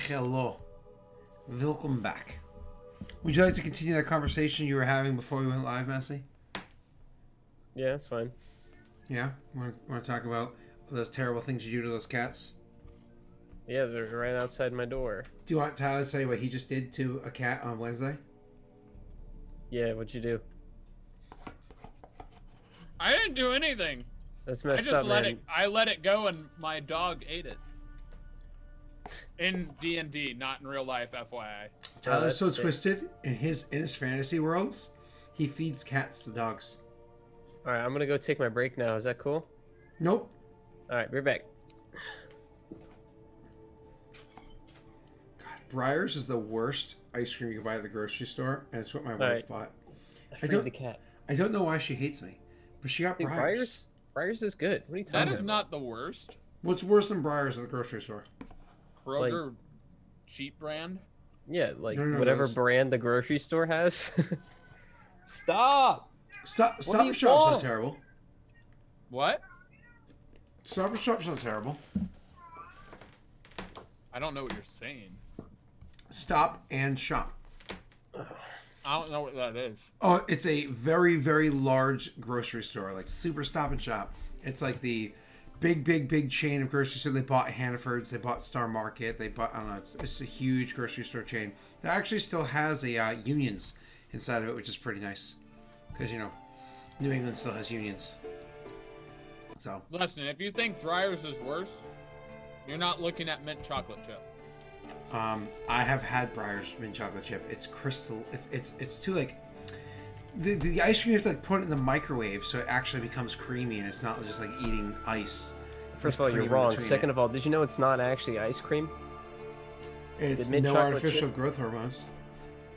Hello. Welcome back. Would you like to continue that conversation you were having before we went live, Messi? Yeah, that's fine. Yeah? Want to talk about those terrible things you do to those cats? Yeah, they're right outside my door. Do you want Tyler to tell you what he just did to a cat on Wednesday? Yeah, what'd you do? I didn't do anything. That's I messed just up, let man. it. I let it go, and my dog ate it. In D&D, not in real life, FYI. Tyler's so sick. twisted in his fantasy worlds, he feeds cats to dogs. All right, I'm gonna go take my break now. Is that cool? Nope. All right, we're back. God, Breyers is the worst ice cream you can buy at the grocery store, and it's what my wife right. bought. I don't- freed the cat. I don't know why she hates me, but she got Dude, Breyers. Breyers is good. What are you talking That about? is not the worst. What's worse than Breyers at the grocery store? Kroger cheap brand. Yeah, like No, whatever those- brand the grocery store has. Stop! Stop What do you and Shop's not want? terrible. What? Stop and Shop's not terrible. I don't know what you're saying. Stop and Shop. I don't know what that is. Oh, it's a very, very large grocery store, like super Stop and Shop. It's like the big chain of grocery store. They bought Hannaford's, they bought Star Market, they bought, I don't know, it's a huge grocery store chain that actually still has a Unions inside of it, which is pretty nice. Because, you know, New England still has Unions. So, Listen, if you think Dreyer's is worse, you're not looking at mint chocolate chip. I have had Breyers mint chocolate chip. It's crystal. It's too like the ice cream. You have to like put it in the microwave so it actually becomes creamy, and it's not just like eating ice. First of all, you're cream wrong. between Second it. of all, did you know it's not actually ice cream? It's mint no chocolate artificial chip? growth hormones.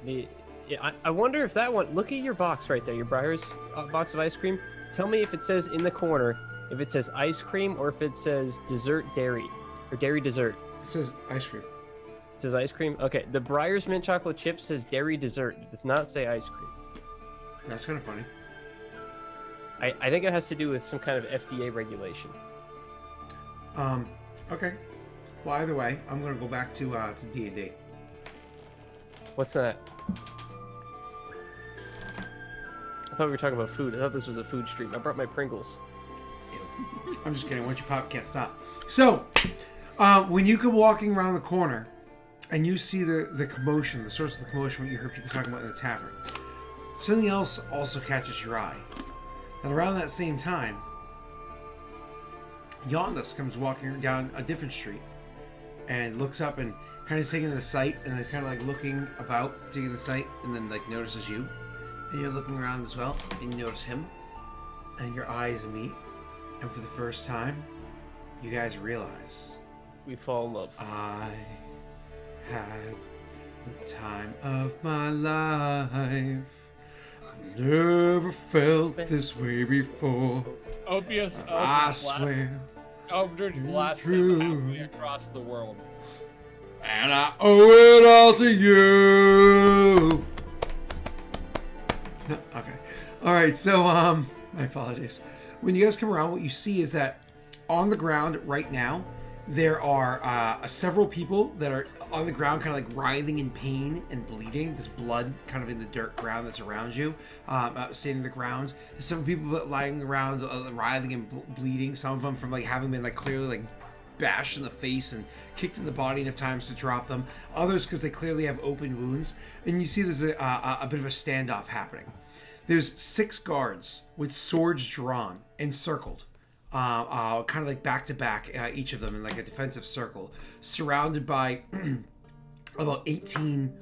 I wonder if that one. Look at your box right there. Your Breyers box of ice cream. Tell me if it says in the corner if it says ice cream or if it says dessert dairy or dairy dessert. It says ice cream. It says ice cream. Okay, the Breyers mint chocolate chip says dairy dessert. It does not say ice cream. That's kind of funny. I think it has to do with some kind of FDA regulation. Okay. Well, either way, I'm gonna go back to D&D. What's that? I thought we were talking about food. I thought this was a food stream. I brought my Pringles. I'm just kidding. Once you pop, can't stop. So, when you come walking around the corner and you see the commotion, the source of the commotion, what you heard people talking about in the tavern, something else also catches your eye. And around that same time, Yondas comes walking down a different street and looks up and kind of taking the sight and is kind of like looking about, taking the sight, and then like notices you. And you're looking around as well, and you notice him, and your eyes meet. And for the first time, you guys realize We fall in love. I had the time of my life. I've never felt this way before. I swear Eldritch blast true. them halfway across the world. And I owe it all to you. No, okay. Alright, so, my apologies. When you guys come around, what you see is that on the ground right now, there are several people that are on the ground kind of like writhing in pain and bleeding. There's blood kind of in the dirt ground that's around you, staying in the ground. There's several people lying around, writhing and bleeding. Some of them from like having been like clearly like bashed in the face and kicked in the body enough times to drop them. Others because they clearly have open wounds. And you see there's a bit of a standoff happening. There's 6 guards with swords drawn, encircled. Kind of like back to back, each of them in like a defensive circle, surrounded by about 18,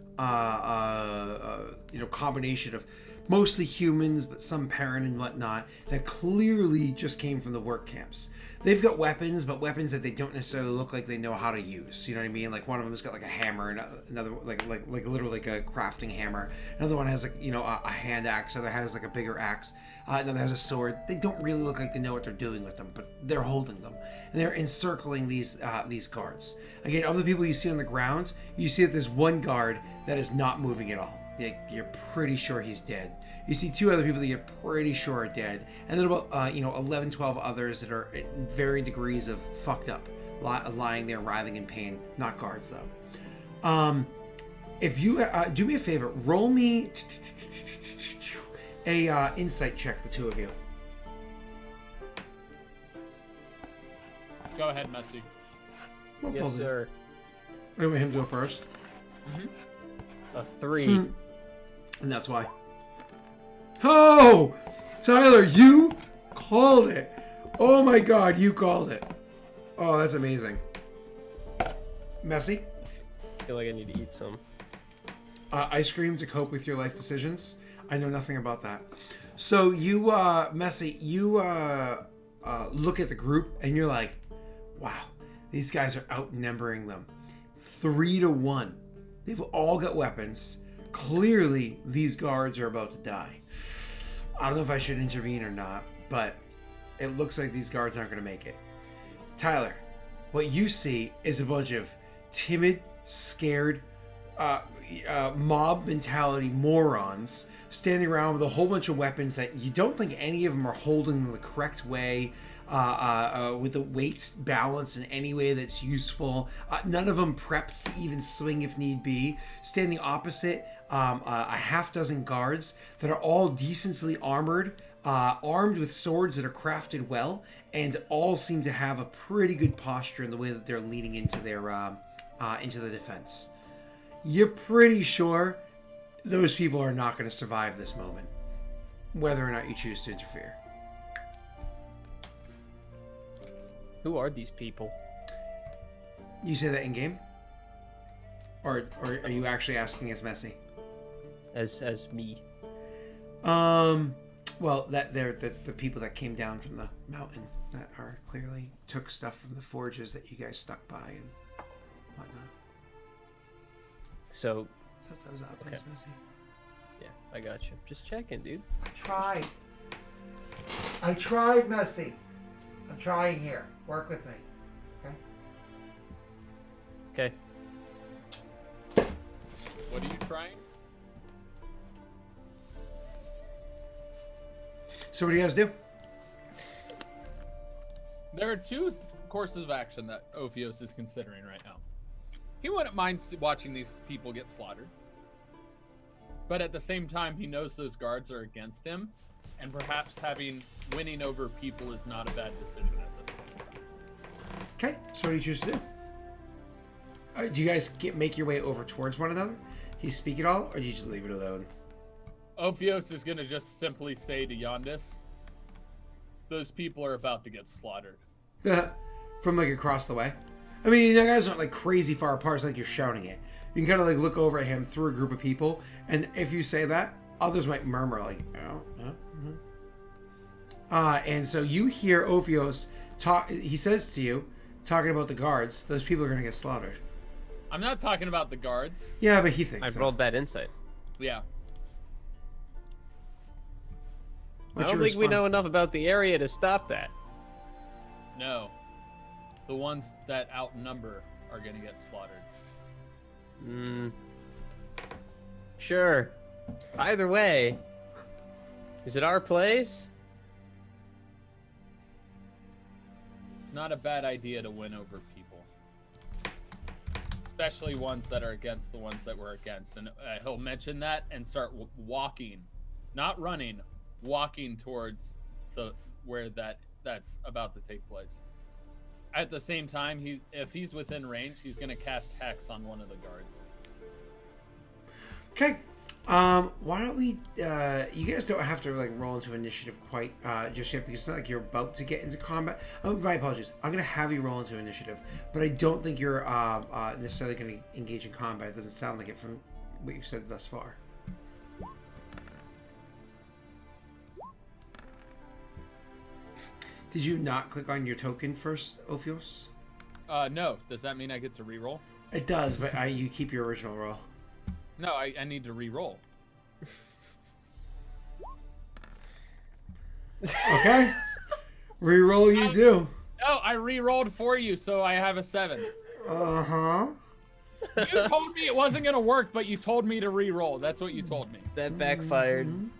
combination of mostly humans, but some Perrin and whatnot that clearly just came from the work camps. They've got weapons, but weapons that they don't necessarily look like they know how to use. You know what I mean? Like one of them's got like a hammer, and another like literally like a crafting hammer. Another one has like a hand axe. Another has like a bigger axe. Another has a sword. They don't really look like they know what they're doing with them, but they're holding them and they're encircling these guards. Again, of the people you see on the ground, you see that there's one guard that is not moving at all. You're pretty sure he's dead. You see 2 other people that you're pretty sure are dead, and then about 11, 12 others that are at varying degrees of fucked up, lying there writhing in pain. Not guards though. If you do me a favor, roll me a insight check, the two of you. Go ahead, Messi. What Yes, pulls it? sir. I want him to go first. A 3. And that's why. Oh! Tyler, you called it. Oh my god, you called it. Oh, that's amazing. Messy? I feel like I need to eat some. Ice cream to cope with your life decisions. I know nothing about that. So you, Messy, you look at the group and you're like, wow, these guys are outnumbering them. 3-1. They've all got weapons. Clearly, these guards are about to die. I don't know if I should intervene or not, but it looks like these guards aren't going to make it. Tyler, what you see is a bunch of timid, scared, mob mentality morons standing around with a whole bunch of weapons that you don't think any of them are holding them the correct way, with the weights balanced in any way that's useful. None of them prepped to even swing if need be. Standing opposite a half dozen guards that are all decently armored, armed with swords that are crafted well, and all seem to have a pretty good posture in the way that they're leading into their into the defense. You're pretty sure those people are not going to survive this moment, whether or not you choose to interfere. Who are these people? You say that in game, or are you actually asking as Messy? As me. Well, that they're the people that came down from the mountain that are clearly took stuff from the forges that you guys stuck by and whatnot. So, I thought that was obvious, Okay. Messy. yeah, I got you. Just checking, dude. I tried, Messy. I'm trying here. Work with me. Okay? Okay. What are you trying? So what do you guys do? There are two courses of action that Ophios is considering right now. He wouldn't mind watching these people get slaughtered. But at the same time, he knows those guards are against him, and perhaps winning over people is not a bad decision at this point. Okay. So what do you choose to do? Do you guys make your way over towards one another? Do you speak at all, or do you just leave it alone? Ophios is going to just simply say to Yondis, those people are about to get slaughtered. From like across the way. I mean, you guys aren't like crazy far apart. It's like you're shouting it. You can kind of like look over at him through a group of people, and if you say that, others might murmur like, "Oh, and so you hear Ophios talk. He says to you, talking about the guards. Those people are going to get slaughtered. I'm not talking about the guards. Yeah, but he thinks. I So. rolled that insight. Yeah. What's I don't your think we know response? enough about the area to stop that. No. The ones that outnumber are going to get slaughtered. Sure. Either way, is it our place? It's not a bad idea to win over people. Especially ones that are against the ones that we're against. And he'll mention that and start walking. Not running. Walking towards where that's about to take place. At the same time, if he's within range, he's going to cast Hex on one of the guards. Okay. Why don't we? You guys don't have to like roll into initiative quite just yet because it's not like you're about to get into combat. Oh, my apologies. I'm gonna have you roll into initiative, but I don't think you're necessarily gonna engage in combat. It doesn't sound like it from what you've said thus far. Did you not click on your token first, Ophios? No. Does that mean I get to reroll? It does, but you keep your original roll. No, I need to reroll. Okay. Reroll you do. No, I re-rolled for you, so I have a 7. Uh-huh. You told me it wasn't gonna work, but you told me to re-roll. That's what you told me. That backfired. Mhm.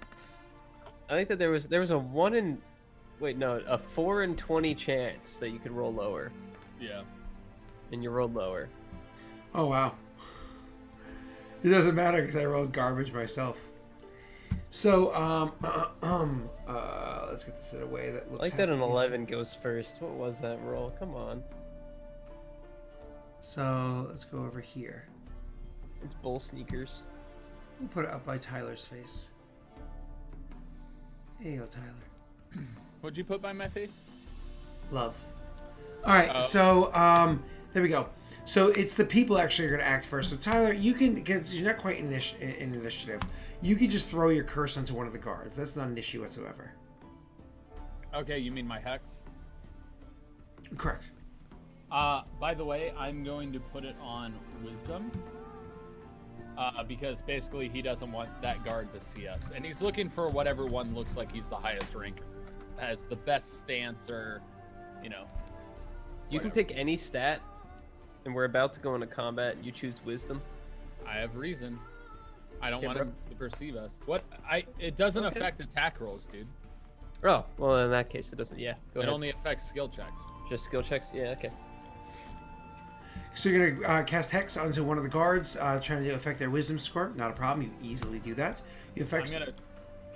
I think that there was a 4 in 20 chance that you could roll lower, Yeah. and you rolled lower. Oh, wow. It doesn't matter because I rolled garbage myself. So, let's get this in a way that looks I like that an half 11 goes first. What was that roll? Come on. So, let's go over here. It's bull sneakers. We'll put it up by Tyler's face. There you go, Tyler. What'd you put by my face? Love. All right, so there we go. So it's the people actually are going to act first. So Tyler, you can, because you're not quite in initiative, you can just throw your curse onto one of the guards. That's not an issue whatsoever. Okay, you mean my hex? Correct. By the way, I'm going to put it on wisdom. Because basically he doesn't want that guard to see us. And he's looking for whatever one looks like he's the highest rank, has the best stance or, you know. You can pick any stat, and we're about to go into combat. You choose wisdom. I have reason. I don't Yeah, want bro. him to perceive us. It doesn't affect attack rolls, dude. Oh, well, in that case, it doesn't. Yeah, go It ahead. only affects skill checks. Just skill checks? Yeah, okay. So you're going to cast Hex onto one of the guards, trying to affect their wisdom score. Not a problem. You easily do that. You affect... I'm going to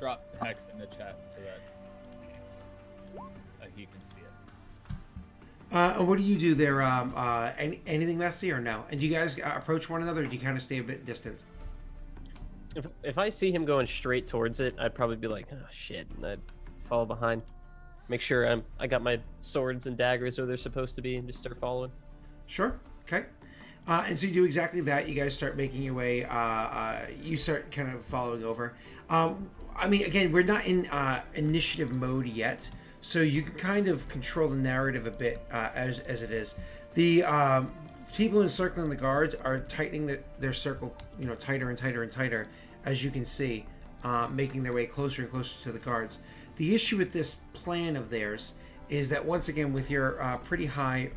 drop hex in the chat so that he can see it. and what do you do there? Anything messy or no? And do you guys approach one another, or do you kind of stay a bit distant? If I see him going straight towards it, I'd probably be like, oh, shit, and I'd follow behind. Make sure I got my swords and daggers where they're supposed to be and just start following. Sure. Okay. And so you do exactly that. You guys start making your way. You start kind of following over. I mean, again, we're not in initiative mode yet, so you can kind of control the narrative a bit as it is. The people encircling the guards are tightening their circle, tighter and tighter and tighter, as you can see, making their way closer and closer to the guards. The issue with this plan of theirs is that once again, with your pretty high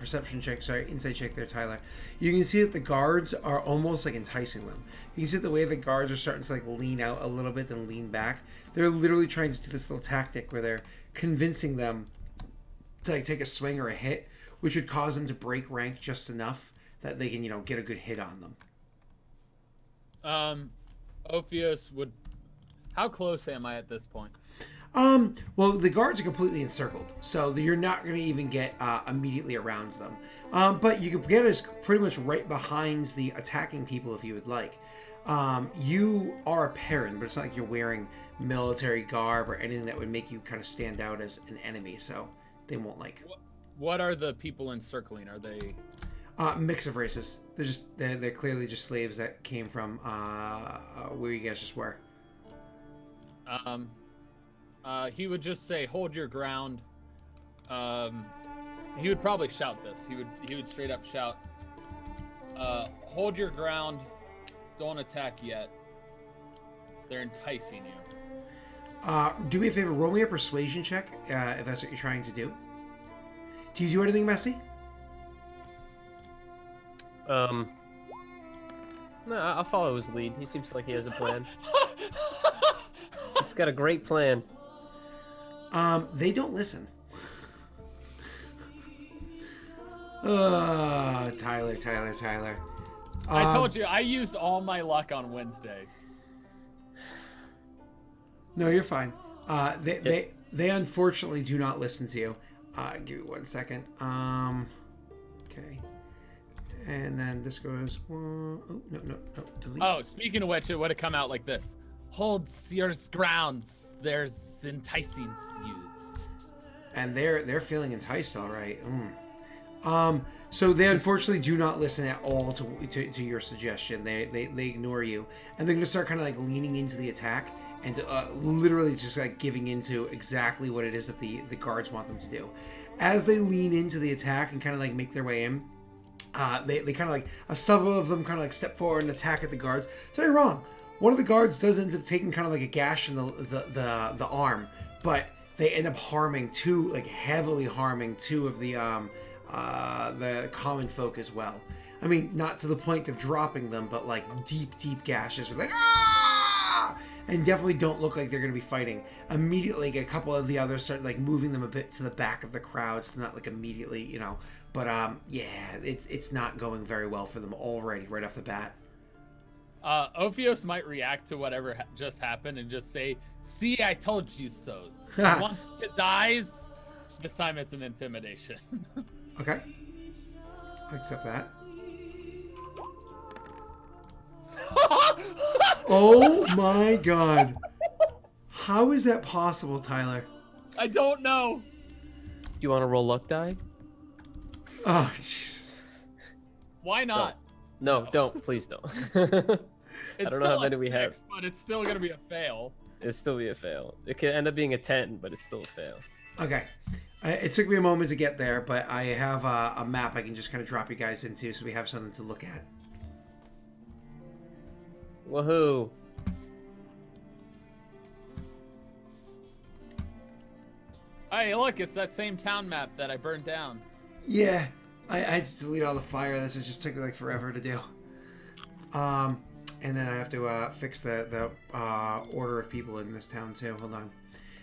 insight check there, Tyler, you can see that the guards are almost like enticing them. You can see the way the guards are starting to like lean out a little bit, then lean back. They're literally trying to do this little tactic where they're convincing them to like take a swing or a hit, which would cause them to break rank just enough that they can, get a good hit on them. Ophios would... How close am I at this point? Well, the guards are completely encircled, so you're not going to even get immediately around them. But you can get us pretty much right behind the attacking people if you would like. You are a Perrin, but it's not like you're wearing military garb or anything that would make you kind of stand out as an enemy, so they won't like. What are the people encircling? Are they... Mix of races. They're clearly just slaves that came from where you guys just were. He would just say, "Hold your ground." He would probably shout this. He would straight up shout, "Hold your ground. Don't attack yet. They're enticing you." Do me a favor. Roll me a persuasion check if that's what you're trying to do. Do you do anything messy? No, I'll follow his lead. He seems like he has a plan. He's got a great plan. They don't listen. Tyler. I told you I used all my luck on Wednesday. No, you're fine. They unfortunately do not listen to you. Give me 1 second. Okay. And then this goes. No, delete. Oh, speaking of which, it would have come out like this. Hold your grounds. There's enticing yous. And they're feeling enticed, all right. So they unfortunately do not listen at all to your suggestion. They ignore you, and they're gonna start kind of like leaning into the attack and literally just like giving into exactly what it is that the guards want them to do. As they lean into the attack and kind of like make their way in, they kind of like several of them kind of like step forward and attack at the guards. So you're wrong. One of the guards does end up taking kind of like a gash in the arm, but they end up heavily harming two of the common folk as well. I mean, not to the point of dropping them, but like deep gashes with like ah, and definitely don't look like they're going to be fighting. Immediately, a couple of the others start like moving them a bit to the back of the crowd, so not like immediately, But yeah, it's not going very well for them already right off the bat. Ophios might react to whatever just happened and just say, "See, I told you so." He wants to dies. This time it's an intimidation. Okay. I accept that. Oh my god. How is that possible, Tyler? I don't know. You want to roll luck die? Oh, Jesus. Why not? No, don't. Please don't. It's I don't know how many still a we have. 6, but it's still gonna be a fail. It'll still be a fail. It could end up being a 10, but it's still a fail. Okay. It took me a moment to get there, but I have a map I can just kind of drop you guys into so we have something to look at. Woohoo! Hey, look, it's that same town map that I burned down. Yeah. I had to delete all the fire. This just took me like forever to do. And then I have to fix the order of people in this town too. Hold on.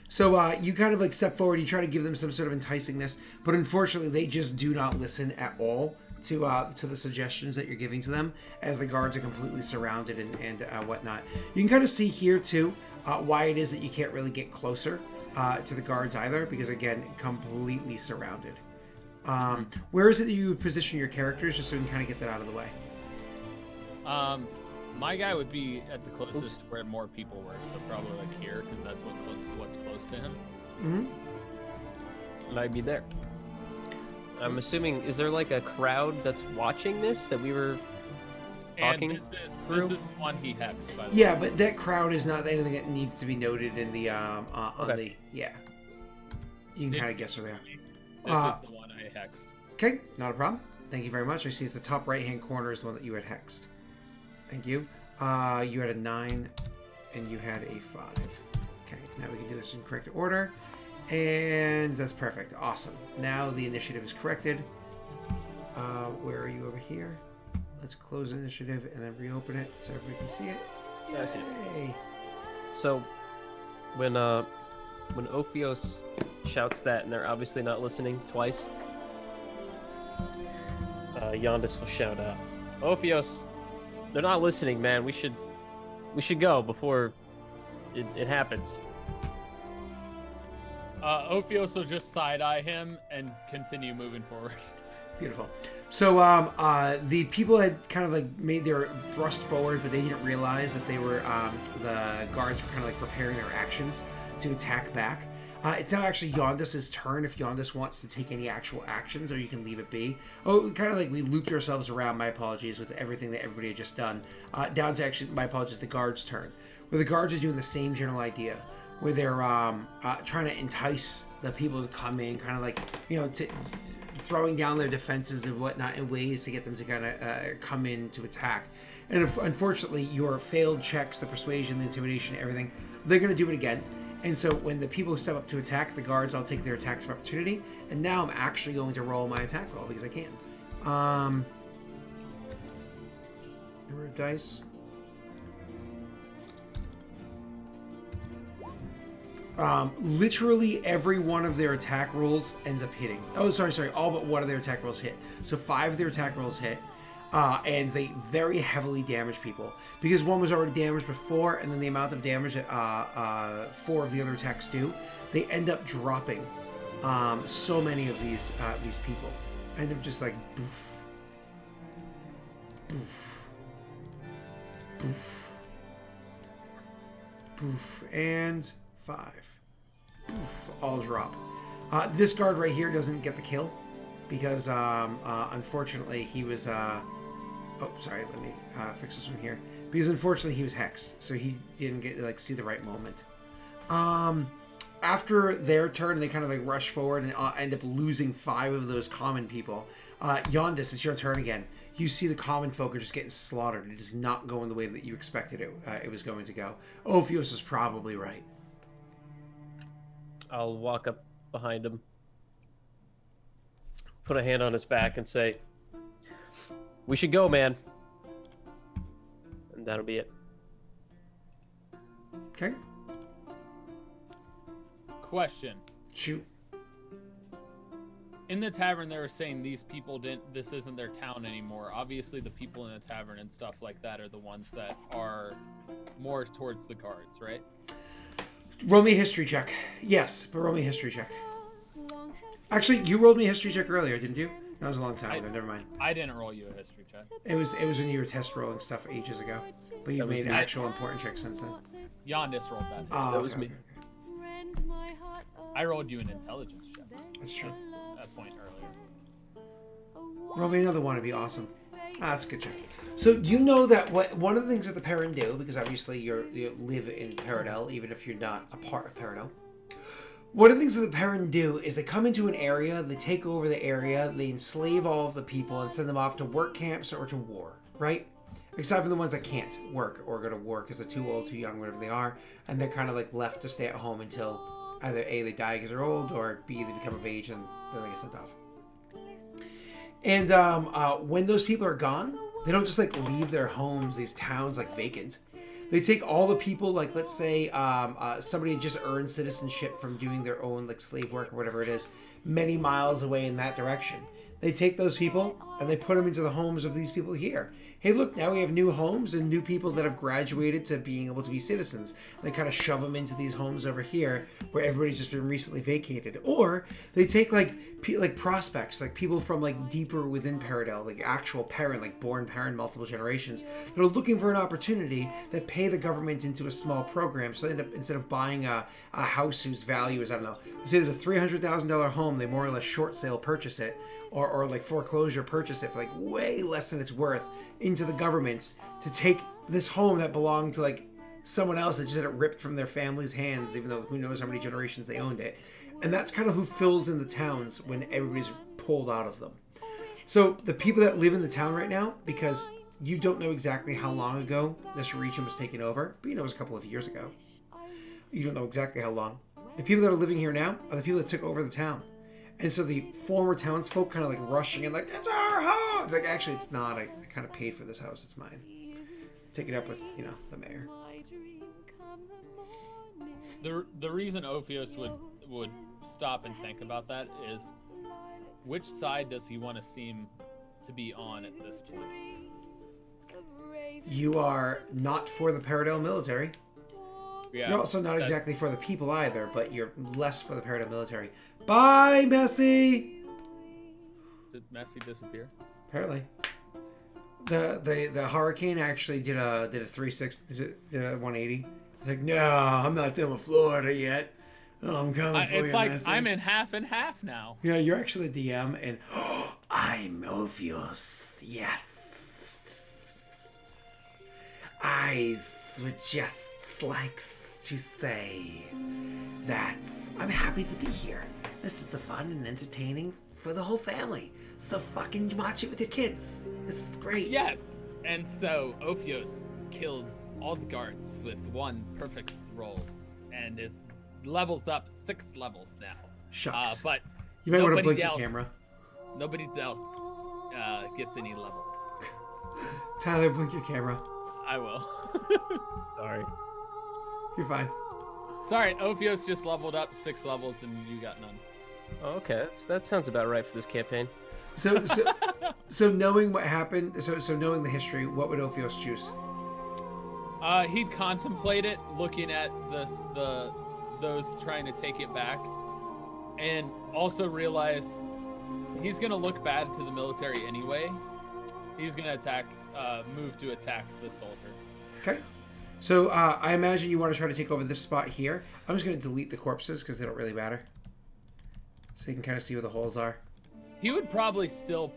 So you kind of like step forward. You try to give them some sort of enticingness, but unfortunately they just do not listen at all to the suggestions that you're giving to them, as the guards are completely surrounded and whatnot. You can kind of see here too why it is that you can't really get closer to the guards either, because again, completely surrounded. Where is it that you would position your characters, just so we can kind of get that out of the way? My guy would be at the closest where more people were, so probably like here, because that's what's close to him. And I'd be there. I'm assuming, is there like a crowd that's watching this that we were talking and through? This is the one he hexed, by the way. Yeah, but that crowd is not anything that needs to be noted in the yeah. You can kind of guess where they are. This is the one I hexed. Okay, not a problem. Thank you very much. I see it's the top right-hand corner is the one that you had hexed. Thank you. You had a 9, and you had a 5. Okay, now we can do this in correct order. And that's perfect. Awesome. Now the initiative is corrected. Where are you over here? Let's close initiative and then reopen it so everybody can see it. Yeah, I see it. Yay. So, when Ophios shouts that, and they're obviously not listening twice, Yondis will shout out, "Ophios, they're not listening, man. We should go before it happens." Ophios will just side-eye him and continue moving forward. Beautiful. So the people had kind of like made their thrust forward, but they didn't realize that they were the guards were kind of like preparing their actions to attack back. It's now actually Yondis' turn if Yondis wants to take any actual actions, or you can leave it be. Oh, kind of like we looped ourselves around, my apologies, with everything that everybody had just done. Down to actually, my apologies, the guards' turn. Where the guards are doing the same general idea, where they're trying to entice the people to come in, kind of like, throwing down their defenses and whatnot in ways to get them to kind of come in to attack. And unfortunately, your failed checks, the persuasion, the intimidation, everything, they're going to do it again. And so when the people step up to attack, the guards, I'll take their attacks of opportunity. And now I'm actually going to roll my attack roll because I can. Number of dice. Literally every one of their attack rolls ends up hitting. Oh, sorry. All but one of their attack rolls hit. So 5 of their attack rolls hit. And they very heavily damage people. Because one was already damaged before, and then the amount of damage that 4 of the other attacks do, they end up dropping so many of these people. End up just like boof. Boof. Boof. Boof. And 5. Boof. All drop. This guard right here doesn't get the kill. Because unfortunately he was oh, sorry, let me fix this one here. Because unfortunately he was hexed, so he didn't get to see the right moment. After their turn, they kind of rush forward and end up losing 5 of those common people. Yondis, it's your turn again. You see the common folk are just getting slaughtered. It is not going the way that you expected it was going to go. Ophios is probably right. I'll walk up behind him, put a hand on his back, and say, "We should go, man." And that'll be it. Okay. Question. Shoot. In the tavern, they were saying these people didn't. This isn't their town anymore. Obviously, the people in the tavern and stuff like that are the ones that are more towards the guards, right? Roll me a history check. Yes, but roll me a history check. Actually, you rolled me a history check earlier, didn't you? That was a long time ago. Never mind. I didn't roll you a history check. It was when you were test rolling stuff ages ago, but you've made actual important checks since then. Yondis rolled that. Oh, That was me. I rolled you an intelligence check That's true. at a point earlier. Roll me another one. It'd be awesome. That's a good check. So you know that one of the things that the Perrin do, because obviously you live in Peredhel, even if you're not a part of Peredhel. One of the things that the Perrin do is they come into an area, they take over the area, they enslave all of the people and send them off to work camps or to war, right? Except for the ones that can't work or go to war because they're too old, too young, whatever they are, and they're kind of like left to stay at home until either A, they die because they're old, or B, they become of age and then they get sent off. And when those people are gone, they don't just like leave their homes, these towns like vacant. They take all the people, like let's say somebody just earned citizenship from doing their own like slave work or whatever it is, many miles away in that direction. They take those people and they put them into the homes of these people here. Hey, look, now we have new homes and new people that have graduated to being able to be citizens. They kind of shove them into these homes over here where everybody's just been recently vacated. Or they take like prospects, like people from like deeper within Peredhel, like actual parent, like born parent, multiple generations, that are looking for an opportunity that pay the government into a small program. So they end up, instead of buying a house whose value is, I don't know, say there's a $300,000 home, they more or less short sale purchase it. Or like foreclosure purchase it for like way less than it's worth into the government to take this home that belonged to like someone else that just had it ripped from their family's hands, even though who knows how many generations they owned it. And that's kind of who fills in the towns when everybody's pulled out of them. So the people that live in the town right now, because you don't know exactly how long ago this region was taken over, but you know it was a couple of years ago. You don't know exactly how long. The people that are living here now are the people that took over the town. And so the former townsfolk kind of like rushing in like, it's our home! It's like, actually, it's not. I kind of paid for this house. It's mine. Take it up with, you know, the mayor. The reason Ophios would stop and think about that is, which side does he want to seem to be on at this point? You are not for the Peredhel military. Yeah, You're also not exactly for the people either, but you're less for the Peredhel military. Bye, Messi! Did Messi disappear? Apparently. The hurricane actually did a 360, did a 180. It's like, no, I'm not done with Florida yet. Oh, I'm coming for you, It's like Messi. I'm in half and half now. Yeah, you're actually a DM, and I'm Ophios. Yes. I would just like to say that I'm happy to be here. This is the fun and entertaining for the whole family. So fucking watch it with your kids. This is great. Yes, and so Ophios kills all the guards with one perfect rolls and is levels up 6 levels now. Shucks. But You might want to nobody blink else, your camera. Nobody else gets any levels. Tyler, blink your camera. I will. Sorry. You're fine. It's alright, Ophios just leveled up 6 levels and you got none. Oh, okay, that sounds about right for this campaign. So knowing what happened, so knowing the history, what would Ophios choose? He'd contemplate it, looking at those trying to take it back, and also realize he's gonna look bad to the military anyway. He's gonna move to attack the soldier. Okay. So I imagine you want to try to take over this spot here. I'm just going to delete the corpses because they don't really matter. So you can kind of see where the holes are. He would probably still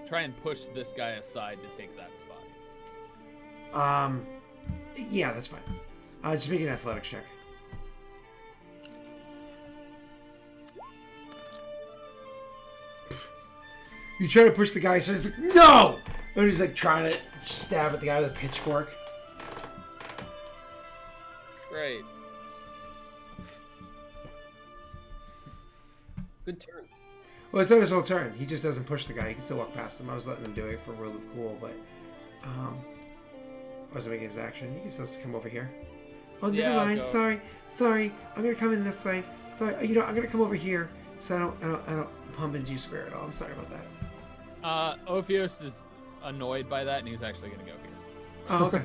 try and push this guy aside to take that spot. Yeah, that's fine. Just make an athletics check. You try to push the guy, so he's like, no! And he's like trying to stab at the guy with a pitchfork. Great. Good turn. Well, it's not his whole turn. He just doesn't push the guy. He can still walk past him. I was letting him do it for rule of cool, but I wasn't making his action. You can still come over here. Oh, never mind. Sorry. I'm gonna come in this way. Sorry. I'm gonna come over here So I don't pump into you spirit at all. I'm sorry about that. Ophios is annoyed by that, and he's actually gonna go here. Oh, okay.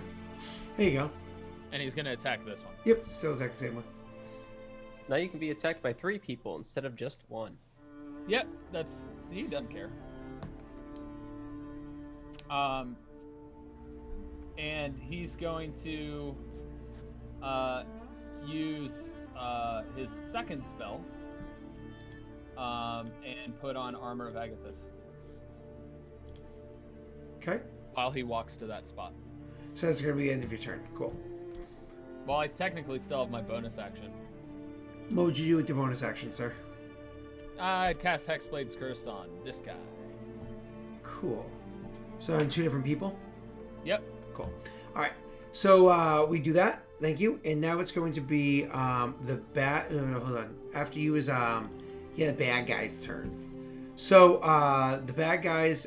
There you go. And he's gonna attack this one. Yep, still attack the same one. Now you can be attacked by 3 people instead of just 1. Yep, he doesn't care. And he's going to use his second spell and put on Armor of Agathis Okay. while he walks to that spot. So that's going to be the end of your turn. Cool. Well, I technically still have my bonus action. What would you do with your bonus action, sir? I cast Hexblade's Curse on this guy. Cool. So on 2 different people? Yep. Cool. All right. So we do that. Thank you. And now it's going to be the bad. No, hold on. After you is the bad guys' turns. So the bad guys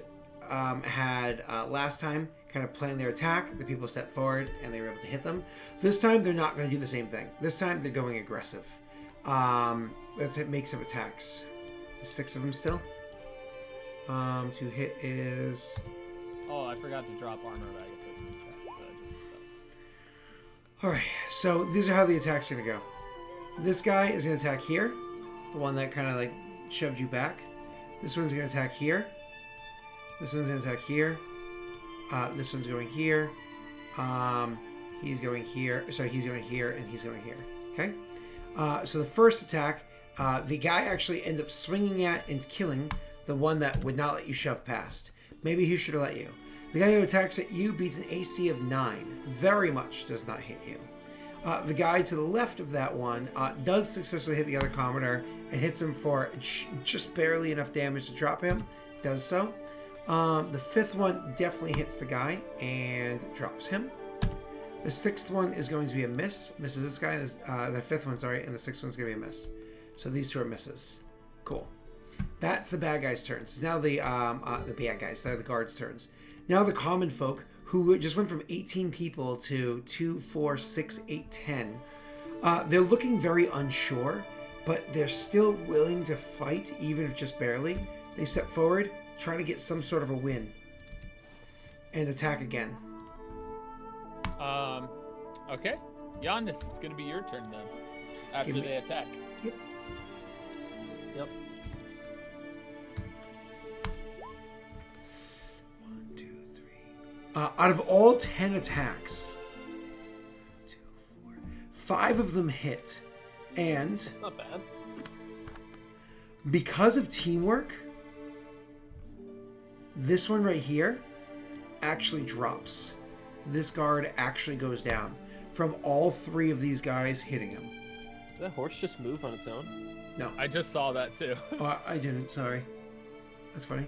had last time kind of planned their attack. The people stepped forward and they were able to hit them. This time they're not going to do the same thing. This time they're going aggressive. Let's make some attacks. 6 of them still. To hit is. Oh, I forgot to drop Armor of Agathis. Alright, so these are how the attack's gonna go. This guy is gonna attack here. The one that kind of like shoved you back. This one's gonna attack here. This one's gonna attack here. This one's going here. He's going here. Sorry, he's going here and he's going here. Okay? So the first attack, the guy actually ends up swinging at and killing the one that would not let you shove past. Maybe he should have let you. The guy who attacks at you beats an AC of 9. Very much does not hit you. The guy to the left of that one does successfully hit the other commoner and hits him for just barely enough damage to drop him. Does so. The 5th one definitely hits the guy and drops him. The 6th one is going to be a miss. Misses this guy. The 5th one, sorry, and the 6th one's going to be a miss. So these 2 are misses. Cool. That's the bad guys' turns. Now the bad guys. They're the guards' turns. Now the common folk, who just went from 18 people to 2, 4, 6, 8, 10. They're looking very unsure, but they're still willing to fight, even if just barely. They step forward, try to get some sort of a win, and attack again. Okay. Yondis, it's going to be your turn then, after they attack. Yep. Yep. 1, 2, 3. Out of all 10 attacks, 2, 4, 5 of them hit. And That's not bad. because of teamwork, this one right here actually drops. This guard actually goes down from all 3 of these guys hitting him. Did that horse just move on its own? No. I just saw that too. I didn't, sorry. That's funny.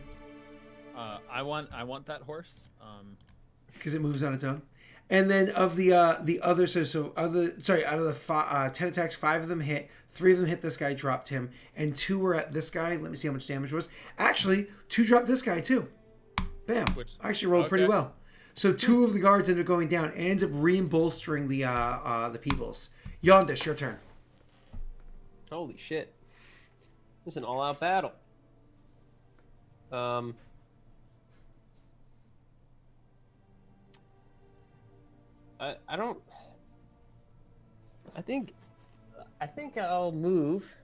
I want that horse. Because it moves on its own. And then of the other, out of the 10 attacks, 5 of them hit, 3 of them hit this guy, dropped him, and 2 were at this guy. Let me see how much damage it was. Actually, 2 dropped this guy too. Bam. I actually rolled pretty well. So 2 of the guards end up going down and ends up re-bolstering the peoples. Yondish, your turn. Holy shit. This is an all-out battle. I don't... I think I'll move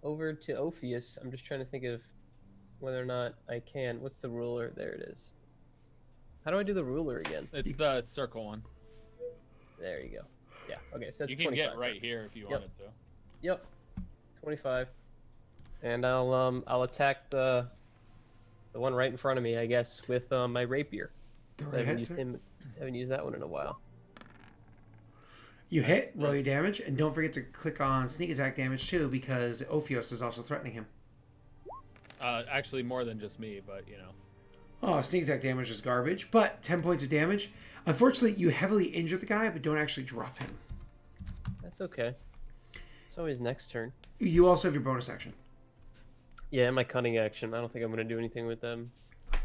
over to Ophius. I'm just trying to think of whether or not I can. What's the ruler? There it is. How do I do the ruler again? It's the circle one. There you go. Yeah. Okay. So that's You can 25. get right here if you wanted to. Yep. 25. And I'll attack the one right in front of me, I guess, with my rapier. Go So right I haven't ahead, used sir. haven't used that one in a while. You hit, roll your damage, and don't forget to click on sneak attack damage too, because Ophios is also threatening him. Actually, more than just me, but you know. Oh, sneak attack damage is garbage, but 10 points of damage. Unfortunately, you heavily injure the guy, but don't actually drop him. That's okay. It's always next turn. You also have your bonus action. Yeah, and my cunning action. I don't think I'm going to do anything with them.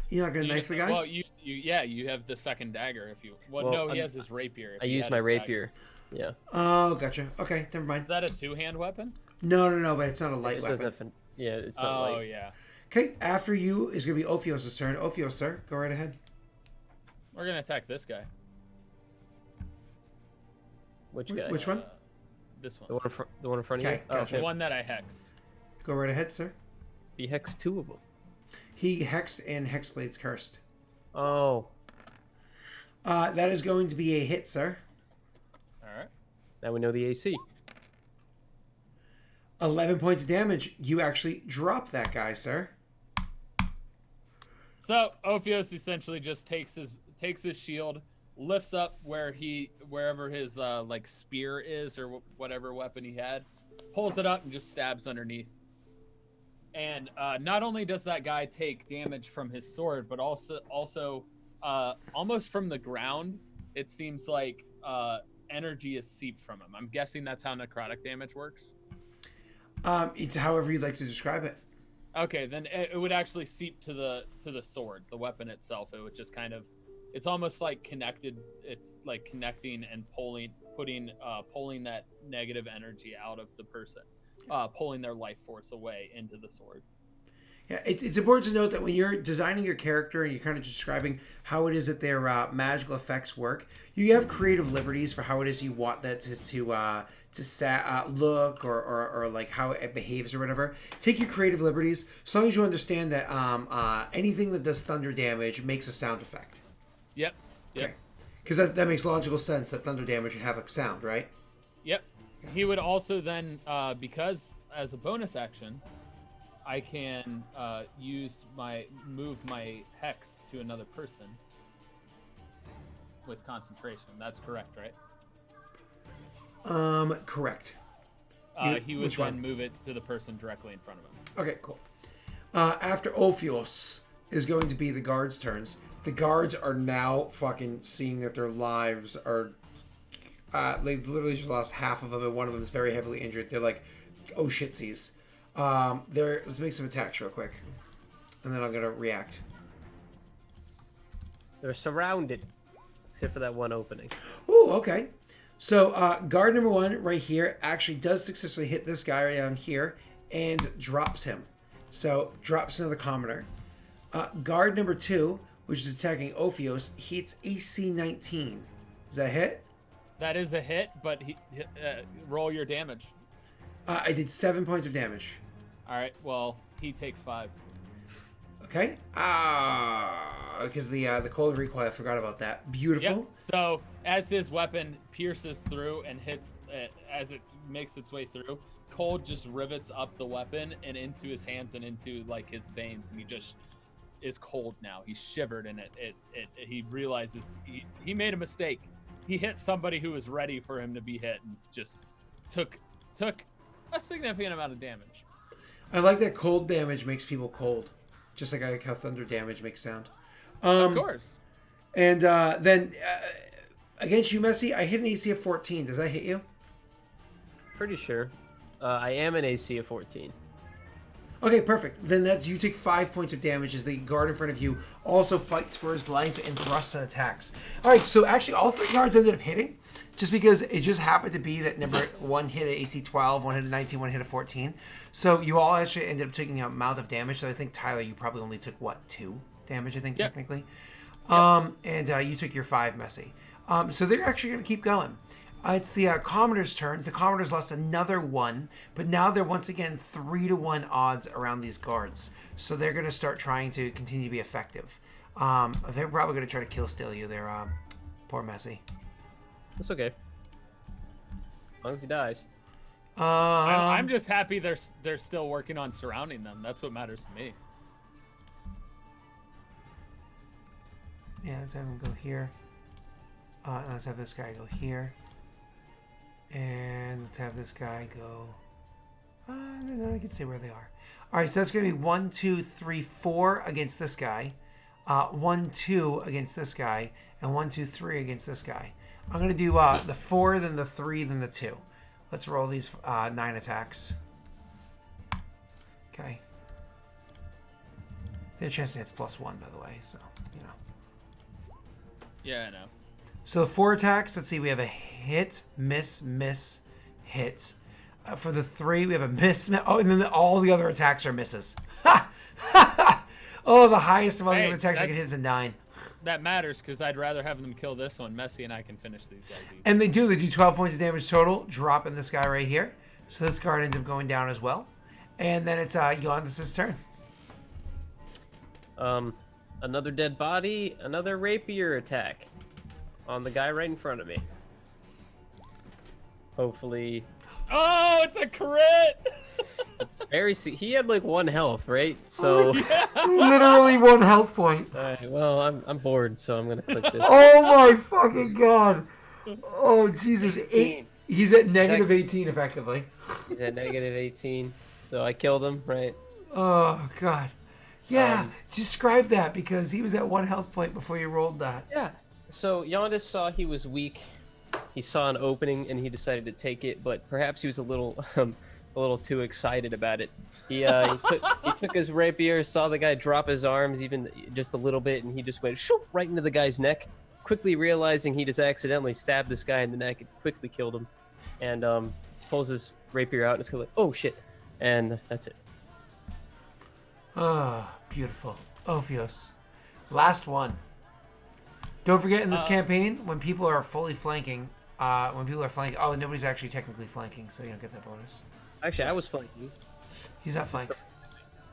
You're not going to knife the guy? Well, you have the second dagger if you. Well, no, he has his rapier. I use my rapier. Yeah. Oh, gotcha. Okay, never mind. Is that a 2-hand weapon? No, but it's not a It light just weapon. doesn't have yeah, it's not Oh light. yeah. Okay, after you is going to be Ophios' turn. Ophios, sir, go right ahead. We're gonna attack this guy. Which guy? Which one? This one. The one in front of Okay, you? gotcha. The one that I hexed. Go right ahead, sir. He hexed 2 of them. He hexed and Hexblade's cursed. Oh. That is going to be a hit, sir. All right. Now we know the AC. 11 points of damage. You actually drop that guy, sir. So Ophios essentially just takes his shield, lifts up wherever his like spear is or whatever weapon he had, pulls it up and just stabs underneath. And not only does that guy take damage from his sword, but also almost from the ground, it seems like energy is seeped from him. I'm guessing that's how necrotic damage works. It's however you'd like to describe it. Okay, then it would actually seep to the sword, the weapon itself. It would just kind of, it's almost like connected. It's like connecting and pulling that negative energy out of the person, pulling their life force away into the sword. Yeah, it's important to note that when you're designing your character and you're kind of describing how it is that their magical effects work, you have creative liberties for how it is you want that to look or like how it behaves or whatever. Take your creative liberties, as long as you understand that anything that does thunder damage makes a sound effect. Yep. Okay. Because that makes logical sense that thunder damage would have a sound, right? Yep. He would also then, because as a bonus action, I can move my hex to another person with concentration. That's correct, right? Correct. He would which then one? move it to the person directly in front of him. Okay, cool. After Ophios is going to be the guards' turns. The guards are now fucking seeing that their lives are... they've literally just lost half of them, and one of them is very heavily injured. They're like, oh shitsies. Let's make some attacks real quick. And then I'm going to react. They're surrounded, except for that one opening. Ooh, okay. So, guard number 1 right here actually does successfully hit this guy right down here and drops him. So, drops another commoner. Guard number 2, which is attacking Ophios, hits AC 19. Is that a hit? That is a hit, but roll your damage. I did 7 points of damage. All right. Well, he takes 5. Okay. Because the cold recoil, I forgot about that. Beautiful. Yep. So as his weapon pierces through and hits, as it makes its way through, cold just rivets up the weapon and into his hands and into like his veins, and he just is cold now. He's shivered, and he realizes he made a mistake. He hit somebody who was ready for him to be hit, and just took a significant amount of damage. I like that cold damage makes people cold. Just like I like how thunder damage makes sound. Of course. And then against you, Messi, I hit an AC of 14. Does that hit you? Pretty sure. I am an AC of 14. Okay, perfect. Then you take 5 points of damage as the guard in front of you also fights for his life and thrusts and attacks. All right, so actually all 3 guards ended up hitting, just because it just happened to be that number 1 hit at AC 12, 1 hit at 19, 1 hit at 14. So you all actually ended up taking the amount of damage. So I think, Tyler, you probably only took, 2 damage, I think, technically. Yep. And you took your 5, Messi. So they're actually going to keep going. It's the Commoner's turns. The Commoner's lost another 1, but now they're once again 3-to-1 odds around these guards. So they're going to start trying to continue to be effective. They're probably going to try to kill steal you there, poor Messi. That's okay. As long as he dies. I'm just happy they're still working on surrounding them. That's what matters to me. Yeah, let's have him go here. Let's have this guy go here. And let's have this guy go... then I can see where they are. Alright, so that's going to be 1, 2, 3, 4 against this guy. 1, 2 against this guy. And 1, 2, 3 against this guy. I'm going to do the 4, then the 3, then the 2. Let's roll these 9 attacks. Okay. Their chance hits +1, by the way, so, you know. Yeah, I know. So 4 attacks. Let's see. We have a hit, miss, hit. For the 3, we have a miss. Oh, and then all the other attacks are misses. Ha! Oh, the highest of all the other attacks I can hit is a 9. That matters because I'd rather have them kill this one. Messi and I can finish these guys easy. And they do 12 points of damage total, dropping this guy right here. So this guard ends up going down as well. And then it's Yondis' turn. Another dead body, another rapier attack on the guy right in front of me. Hopefully. Oh, it's a crit! It's very. He had like 1 health, right? So. Literally 1 health point. Alright, well, I'm bored, so I'm gonna click this. Oh my fucking god! Oh Jesus! 8. He's at negative 18 effectively. He's at negative 18, so I killed him, right? Oh god. Yeah, describe that because he was at 1 health point before you rolled that. Yeah. So Yondis saw he was weak. He saw an opening and he decided to take it, but perhaps he was a little too excited about it. He took his rapier, saw the guy drop his arms even just a little bit, and he just went shoop, right into the guy's neck. Quickly realizing he just accidentally stabbed this guy in the neck, and quickly killed him, and pulls his rapier out and is like, oh shit, and that's it. Oh, beautiful. Ophios. Last one. Don't forget in this campaign, when people are fully flanking, oh, nobody's actually technically flanking, so you don't get that bonus. Actually, I was flanking. He's not flanked.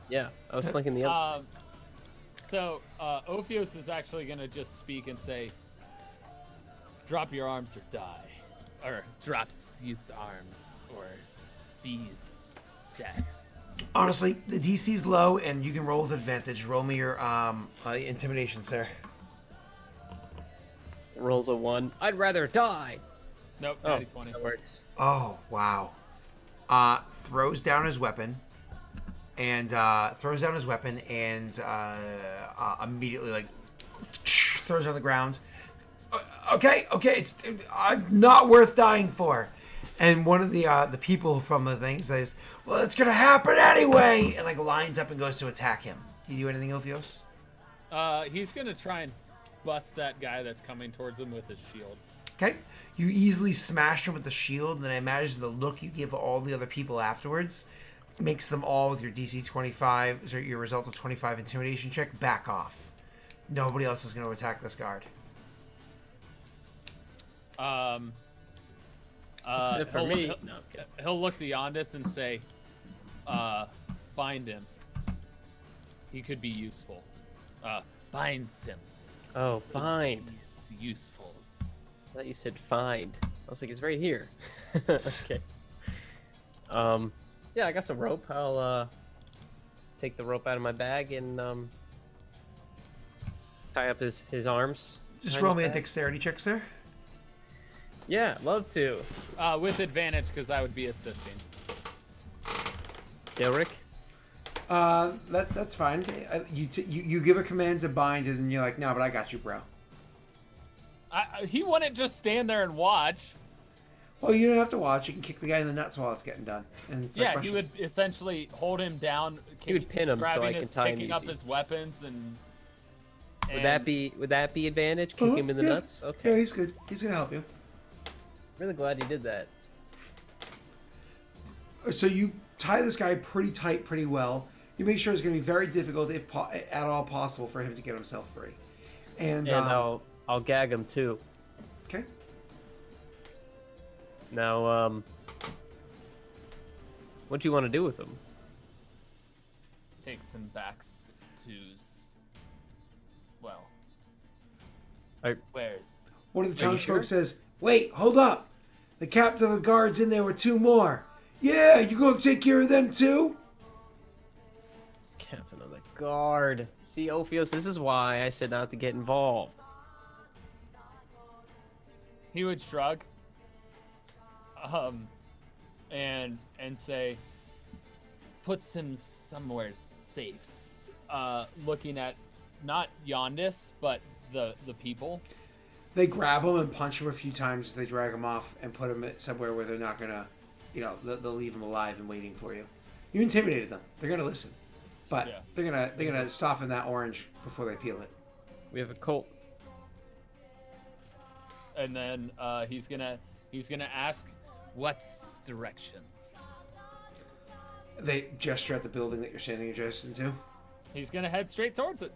Yeah, I was flanking the other. So, Ophios is actually going to just speak and say, drop your arms or die. Or drops use arms or these deaths. Honestly, the DC's low and you can roll with advantage. Roll me your intimidation, sir. Rolls a 1. I'd rather die. Nope, Oh, 20. that works. Oh, wow. Throws down his weapon and immediately like throws it on the ground. Okay, it's not worth dying for. And one of the people from the thing says, "Well, it's gonna happen anyway," and like lines up and goes to attack him. Do you do anything, Ophios? He's gonna try and bust that guy that's coming towards him with his shield. Okay, you easily smash him with the shield, and I imagine the look you give all the other people afterwards makes them all, with your DC 25, or your result of 25 intimidation check, back off. Nobody else is going to attack this guard. Except for me. He'll look to Yondis and say, bind him. He could be useful. Bind Sims. Oh, bind. He's useful. I thought you said find. I was like, it's right here. Okay. Yeah, I got some rope. I'll take the rope out of my bag and tie up his arms. Just roll me a dexterity check, sir. Yeah, love to. With advantage, because I would be assisting. Daelric? That's fine. You give a command to bind, and then you're like, no, but I got you, bro. He wouldn't just stand there and watch. Well, you don't have to watch. You can kick the guy in the nuts while it's getting done. And yeah, he would essentially hold him down. He would pin him so I can tie him easy. Picking up his weapons and would that be advantage? Kick him in the nuts? Okay. Yeah, he's good. He's gonna help you. Really glad you did that. So you tie this guy pretty tight, pretty well. You make sure it's gonna be very difficult, if at all possible, for him to get himself free. And I'll gag him too. Okay. Now, what do you want to do with him? Takes him back to, well, where's? One of the townsfolk says, "Wait, hold up! The captain of the guard's in there with 2 more. Yeah, you gonna take care of them too?" Captain of the guard. See, Ophios, this is why I said not to get involved. He would shrug, and say, puts him somewhere safe. Looking at not Yondis, but the people. They grab him and punch him a few times as they drag him off and put him somewhere where they're not gonna, they'll leave him alive and waiting for you. You intimidated them. They're gonna listen, but yeah. they're gonna soften that orange before they peel it. We have a Colt. And then he's gonna ask What's directions? They gesture at the building that you're standing adjacent to. He's gonna head straight towards it.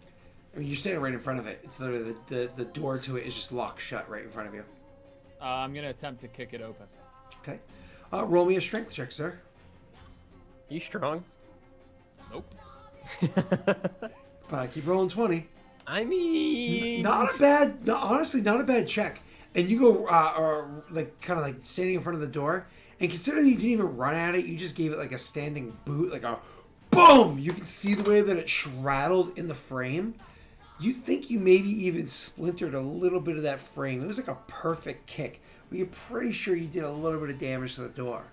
I mean, you're standing right in front of it. It's literally the door to it is just locked shut right in front of you. I'm gonna attempt to kick it open. Okay. Roll me a strength check, sir. You strong? Nope. But I keep rolling 20. I mean, Honestly, not a bad check. And you go, kind of like standing in front of the door. And considering you didn't even run at it, you just gave it like a standing boot, like a boom! You can see the way that it shrattled in the frame. You think you maybe even splintered a little bit of that frame. It was like a perfect kick. But you're pretty sure you did a little bit of damage to the door.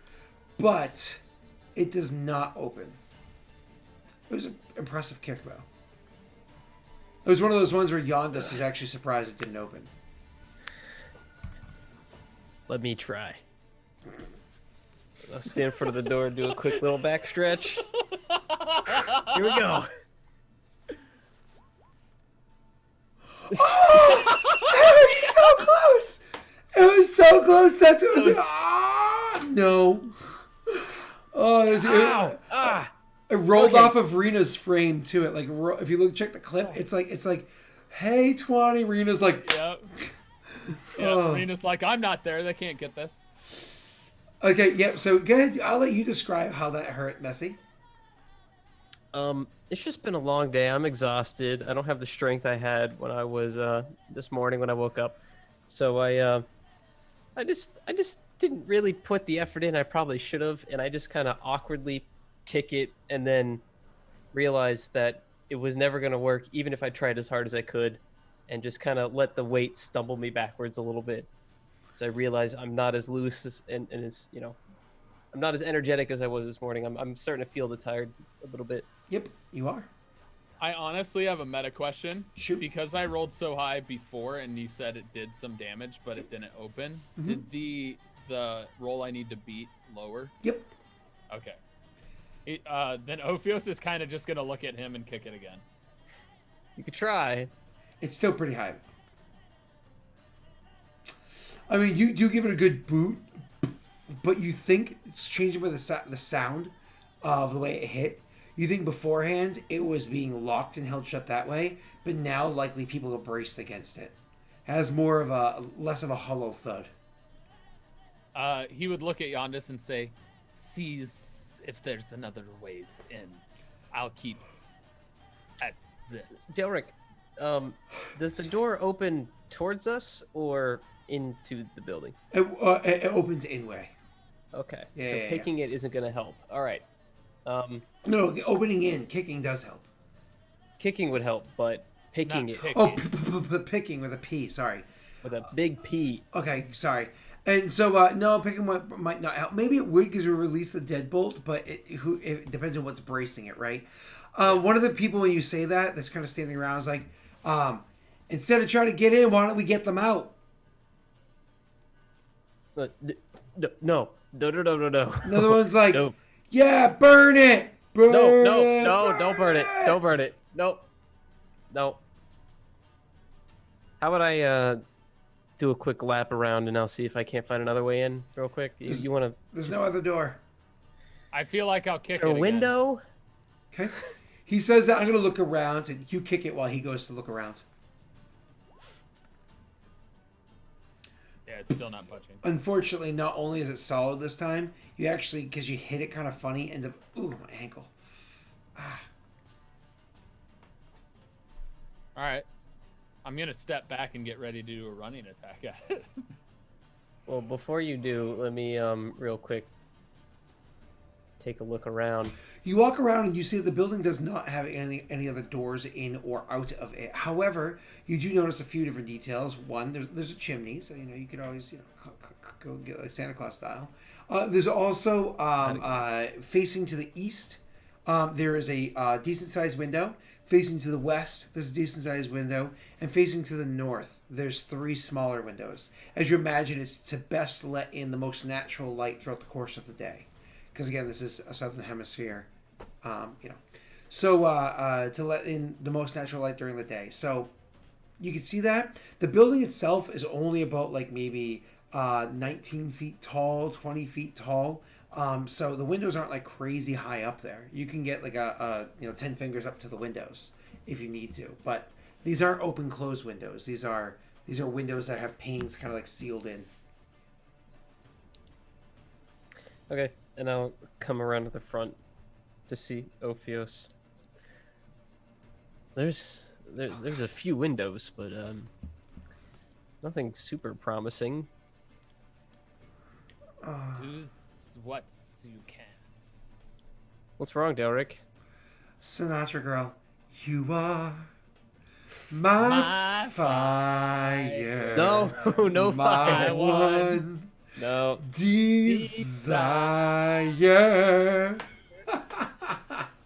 But it does not open. It was an impressive kick, though. It was one of those ones where Yondas is actually surprised it didn't open. let me try. I'll stand in front of the door and do a quick little back stretch. Here we go. Oh! It was so close! It was so close. That's what it was. Ah, no. Oh, there's it rolled off of Rena's frame to it. Like, if you check the clip, it's like, hey, 20. Rena's like, Yep. Yeah, Rena's like, I'm not there. They can't get this. Okay, yep. So go ahead. I'll let you describe how that hurt, Messi. It's just been a long day. I'm exhausted. I don't have the strength I had when I was this morning when I woke up. So I just didn't really put the effort in I probably should have, and I just kind of awkwardly kick it and then realized that it was never going to work even if I tried as hard as I could, and just kind of let the weight stumble me backwards a little bit. So I realized I'm not as loose and as, I'm not as energetic as I was this morning. I'm starting to feel the tired a little bit. Yep, you are. I honestly have a meta question. Shoot. Because I rolled so high before and you said it did some damage, but it didn't open. Mm-hmm. Did the roll I need to beat lower? Yep. Okay. Then Ophios is kind of just going to look at him and kick it again. You could try. It's still pretty high. I mean, you do give it a good boot, but you think it's changing by the sound of the way it hit. You think beforehand it was being locked and held shut that way, but now likely people are braced against it. It has less of a hollow thud. He would look at Yondas and say, "Sees if there's another ways in. I'll keep at this." Daelric, does the door open towards us or into the building? It opens in-way. Okay. Yeah, so yeah, picking it isn't going to help. All right. No, opening in, kicking does help. Kicking would help, but picking Not it picking. Picking with a P, sorry. with a big P. Okay, sorry. And so, no, picking might not help. Maybe it would because we release the deadbolt, but it depends on what's bracing it, right? One of the people, when you say that's kind of standing around is like, instead of trying to get in, why don't we get them out? No. Another one's like, No. yeah, burn it! Burn it, Don't burn it. Don't burn it. No. How about I do a quick lap around and I'll see if I can't find another way in real quick. You want to... There's no other door. I feel like I'll kick Is there it a again. window? Okay. He says that I'm going to look around, and you kick it while he goes to look around. Yeah, it's still not budging. Unfortunately, not only is it solid this time, you actually, because you hit it kind of funny, end up, ooh, my ankle. Ah. All right. I'm going to step back and get ready to do a running attack at it. Well, before you do, let me real quick take a look around. You walk around and you see that the building does not have any other doors in or out of it. However, you do notice a few different details. One, there's a chimney, so you could always go get like Santa Claus style. There's also facing to the east. There is a decent sized window. Facing to the west, there's a decent sized window, and facing to the north, there's 3 smaller windows. As you imagine, it's to best let in the most natural light throughout the course of the day. Because again, this is a southern hemisphere, So to let in the most natural light during the day. So you can see that the building itself is only about like maybe 19 feet tall, 20 feet tall. So the windows aren't like crazy high up there. You can get like a 10 fingers up to the windows if you need to. But these aren't open close windows. These are windows that have panes kind of like sealed in. Okay, and I'll come around to the front to see Ophios. There's a few windows, but nothing super promising. Do's what's you can. What's wrong, Daelric? Sinatra girl, you are my fire. No, no my fire. one No. desire.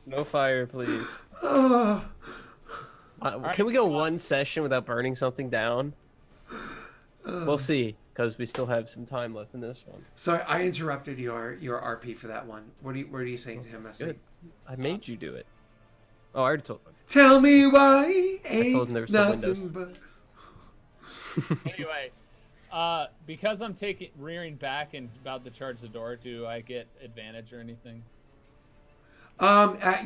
No fire, please. Oh. Can we go one session without burning something down? We'll see, because we still have some time left in this one. Sorry, I interrupted your RP for that one. What are you saying to him, Messi? Good. I made you do it. Oh, I already told him. Tell me why ain't told him there were still windows. nothing but... Anyway, because I'm rearing back and about to charge the door, do I get advantage or anything?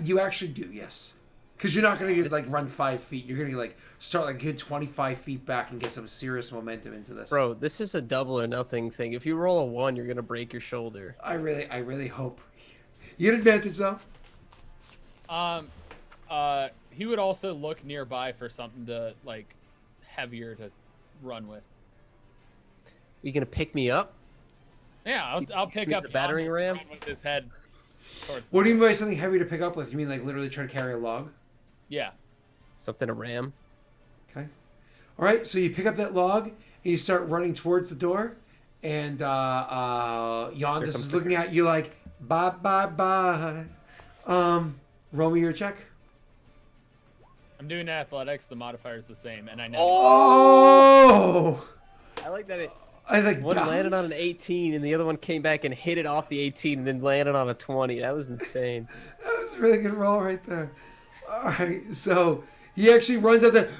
You actually do, yes. Because you're not gonna like run 5 feet. You're gonna like start like a good 25 feet back and get some serious momentum into this. Bro, this is a double or nothing thing. If you roll a 1, you're gonna break your shoulder. I really hope. You get advantage though. He would also look nearby for something to like heavier to run with. You gonna pick me up? Yeah, I'll pick up a battering ram with his head. What do you mean by something heavy to pick up with? You mean like literally try to carry a log? Yeah. Something to ram. Okay. All right. So you pick up that log and you start running towards the door, and Yondis is looking at you like bye bye bye. Roll me your check. I'm doing athletics. The modifier's the same, and I know. Oh! I like that I like one balance. landed on an 18 and the other one came back and hit it off the 18 and then landed on a 20. That was insane. That was a really good roll right there. All right, so he actually runs out there,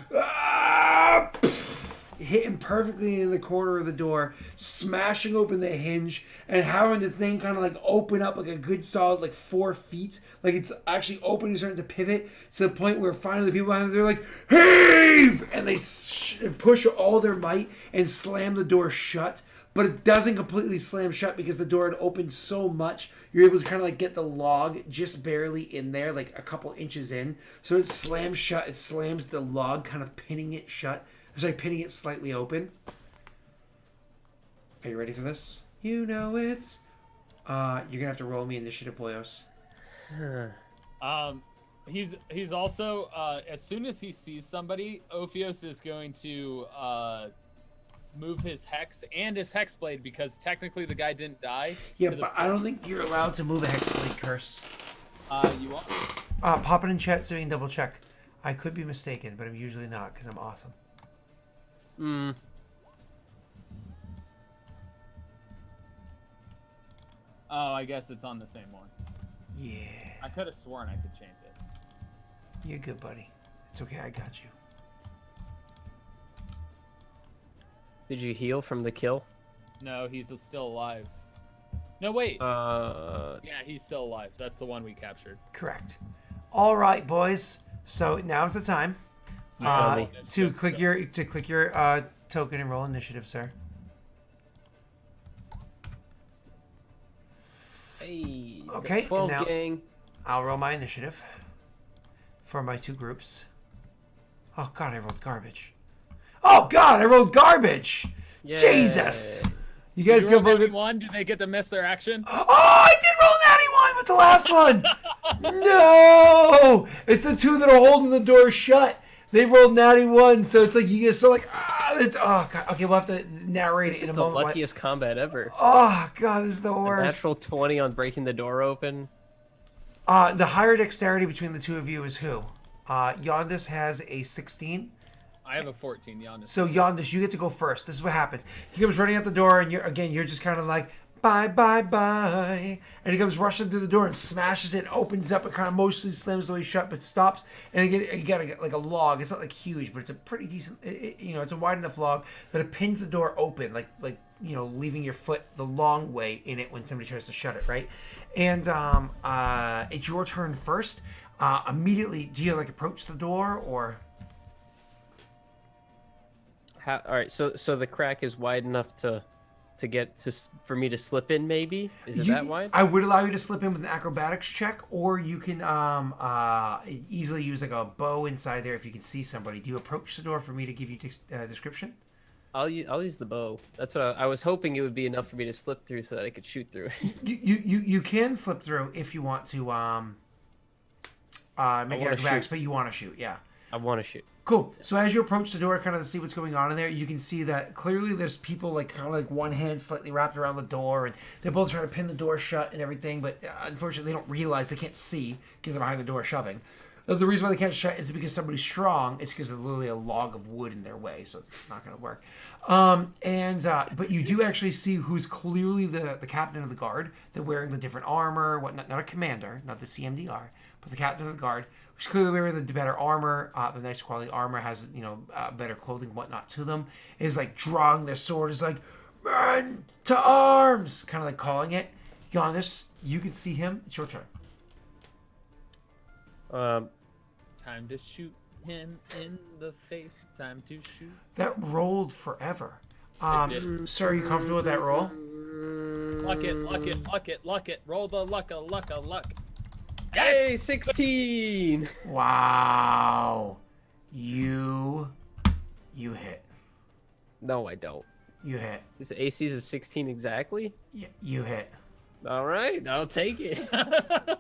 hit him perfectly in the corner of the door, smashing open the hinge and having the thing kind of like open up like a good solid like 4 feet. Like it's actually opening, starting to pivot to the point where finally the people behind they're like, heave! And they push all their might and slam the door shut. But it doesn't completely slam shut because the door had opened so much. You're able to kind of like get the log just barely in there, like a couple inches in. So it slams shut. It slams the log, kind of pinning it shut. Sorry, pinning it slightly open. Are you ready for this? You know it's... you're going to have to roll me initiative, boyos. He's also, as soon as he sees somebody, Ophios is going to move his hex and his hex blade because technically the guy didn't die. Yeah, but I don't think you're allowed to move a hexblade curse. You want? Pop it in chat so you can double check. I could be mistaken, but I'm usually not because I'm awesome. Oh, I guess it's on the same one. Yeah. I could have sworn I could change it. You're good, buddy. It's okay, I got you. Did you heal from the kill? No, he's still alive. No, wait. Yeah. Yeah, he's still alive. That's the one we captured. Correct. All right, boys. So now's the time to click your token and roll initiative, sir. Hey. Okay, 12 and now gang. I'll roll my initiative for my two groups. Oh God, I rolled garbage. Oh God, I rolled garbage. Yay. Jesus. You guys go vote. One? Do they get to miss their action? Oh, I did roll natty one with the last one. No, it's the two that are holding the door shut. They rolled natty one, so it's like you guys are like, oh God. Okay, we'll have to narrate This it is in a the moment. luckiest combat ever. Oh God, this is the A worst. natural 20 on breaking the door open. The higher dexterity between the two of you is who? Yondis has a 16. I have a 14, Giannis. So Yondis, you get to go first. This is what happens. He comes running out the door, and you're just kind of like, bye, bye, bye. And he comes rushing through the door and smashes it, opens up, and kind of mostly slams the way shut, but stops. And again, you got like a log. It's not like huge, but it's a pretty decent, it's a wide enough log that it pins the door open, like leaving your foot the long way in it when somebody tries to shut it, right? And it's your turn first. Immediately, do you like approach the door or? All right, so the crack is wide enough for me to slip in. Maybe is it that wide? I would allow you to slip in with an acrobatics check, or you can easily use like a bow inside there if you can see somebody. Do you approach the door for me to give you description? I'll use the bow. That's what I was hoping it would be enough for me to slip through so that I could shoot through. You can slip through if you want to make an acrobatics, but you want to shoot, yeah. I want to shoot. Cool. So as you approach the door, kind of to see what's going on in there, you can see that clearly there's people like kind of like one hand slightly wrapped around the door, and they're both trying to pin the door shut and everything. But unfortunately, they don't realize they can't see because they're behind the door shoving. The reason why they can't shut is because somebody's strong. It's because there's literally a log of wood in their way, so it's not going to work. But you do actually see who's clearly the captain of the guard. They're wearing the different armor, whatnot. Not a commander, not the CMDR, but the captain of the guard, who's clearly wearing the better armor. The nice quality armor has better clothing, whatnot to them. Is like drawing their sword. Is like, "Men to arms!" Kind of like calling it. Giannis, you can see him. It's your turn. Time to shoot him in the face. Time to shoot. That rolled forever. It did. Sir, are you comfortable with that roll? Luck it, luck it, luck it, luck it. Roll the luck. Hey, 16! Wow. You hit. No, I don't. You hit. This AC is a 16 exactly? You hit. All right, I'll take it.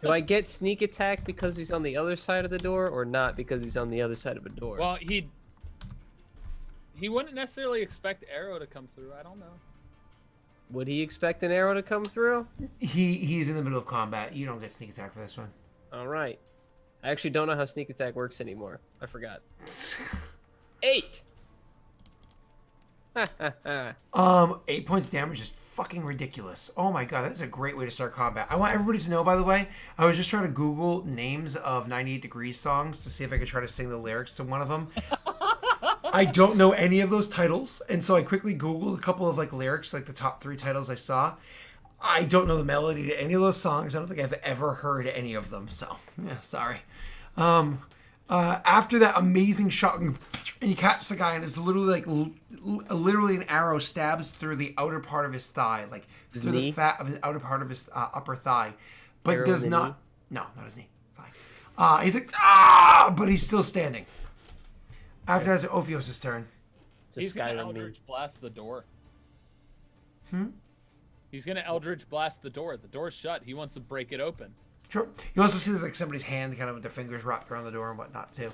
Do I get sneak attack because he's on the other side of the door, or not because he's on the other side of a door? Well, he wouldn't necessarily expect arrow to come through. I don't know. Would he expect an arrow to come through? He's in the middle of combat. You don't get sneak attack for this one. All right. I actually don't know how sneak attack works anymore. I forgot. 8. 8 points damage is fucking ridiculous. Oh my god, that's a great way to start combat. I want everybody to know, by the way, I was just trying to Google names of 98 Degrees songs to see if I could try to sing the lyrics to one of them. I don't know any of those titles, and so I quickly Googled a couple of like lyrics, like the top 3 titles I saw. I don't know the melody to any of those songs. I don't think I've ever heard any of them, so yeah, sorry. After that amazing shot, and you catch the guy, and it's literally like literally an arrow stabs through the outer part of his thigh, like through the fat of his outer part of his upper thigh, but arrow does not. Knee? No, not his knee. Thigh. He's like but he's still standing. After that, it's Ophios' turn. He's gonna Eldritch blast the door. Hmm. He's gonna Eldritch blast the door. The door's shut. He wants to break it open. Sure. You also see like somebody's hand kind of with their fingers wrapped around the door and whatnot too.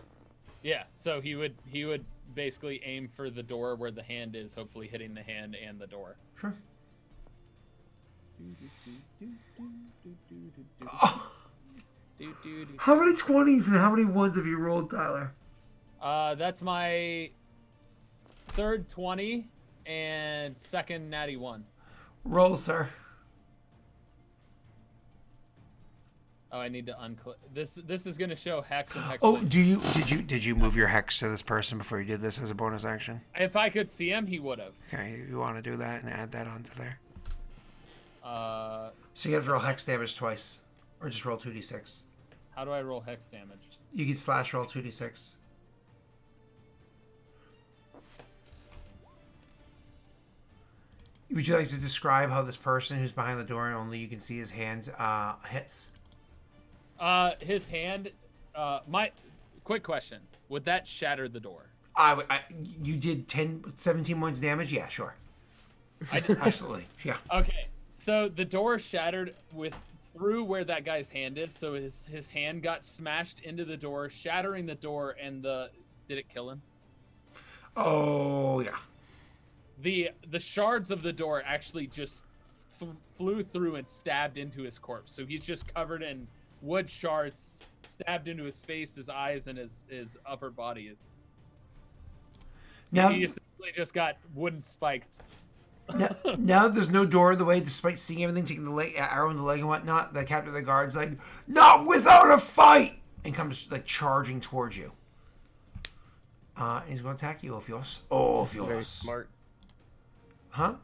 Yeah, so he would basically aim for the door where the hand is, hopefully hitting the hand and the door. Sure. Oh. How many 20s and how many 1s have you rolled, Tyler? That's my third 20 and second natty 1. Roll, sir. Oh, I need to unclick. This is gonna show hex and hex. Oh, did you move your hex to this person before you did this as a bonus action? If I could see him, he would have. Okay, you want to do that and add that onto there. So you have to roll hex damage twice, or just roll 2d6. How do I roll hex damage? You can slash roll 2d6. Would you like to describe how this person who's behind the door and only you can see his hands hits? His hand. My quick question: would that shatter the door? You did 17 points damage. Yeah, sure. Absolutely. Yeah. Okay, so the door shattered through where that guy's hand is. So his hand got smashed into the door, shattering the door, and did it kill him? Oh yeah. The shards of the door actually just flew through and stabbed into his corpse. So he's just covered in wood shards, stabbed into his face, his eyes, and his upper body. Now he essentially just got wooden spiked Now that there's no door in the way, despite seeing everything, taking the arrow in the leg and whatnot, the captain of the guard's like, "Not without a fight!" and comes like charging towards you. He's going to attack you, Ophios. Very smart. Huh?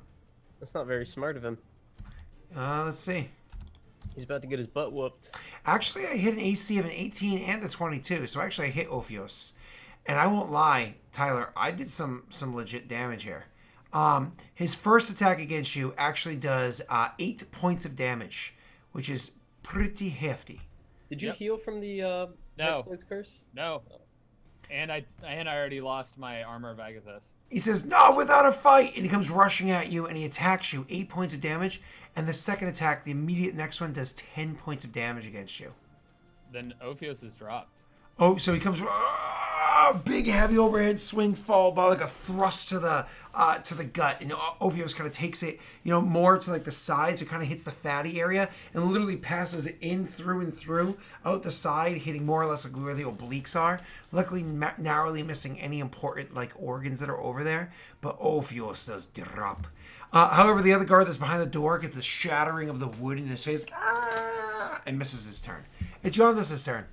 That's not very smart of him. Let's see. He's about to get his butt whooped. Actually, I hit an AC of an 18 and a 22, so actually I hit Ophios. And I won't lie, Tyler, I did some legit damage here. His first attack against you actually does 8 points of damage, which is pretty hefty. Did you heal from the No. Hexblade's curse? No. And I already lost my armor of Agathis. He says, "No, without a fight!" And he comes rushing at you, and he attacks you, 8 points of damage. And the second attack, the immediate next one, does 10 points of damage against you. Then Ophios is dropped. Oh, so he comes, big heavy overhead swing, followed by like a thrust to the gut, and Ophios kind of takes it, more to like the sides. It kind of hits the fatty area and literally passes it in through and through, out the side, hitting more or less like where the obliques are. Luckily, narrowly missing any important like organs that are over there. But Ophios does drop. However, the other guard that's behind the door gets the shattering of the wood in his face, and misses his turn. It's Yondis' turn.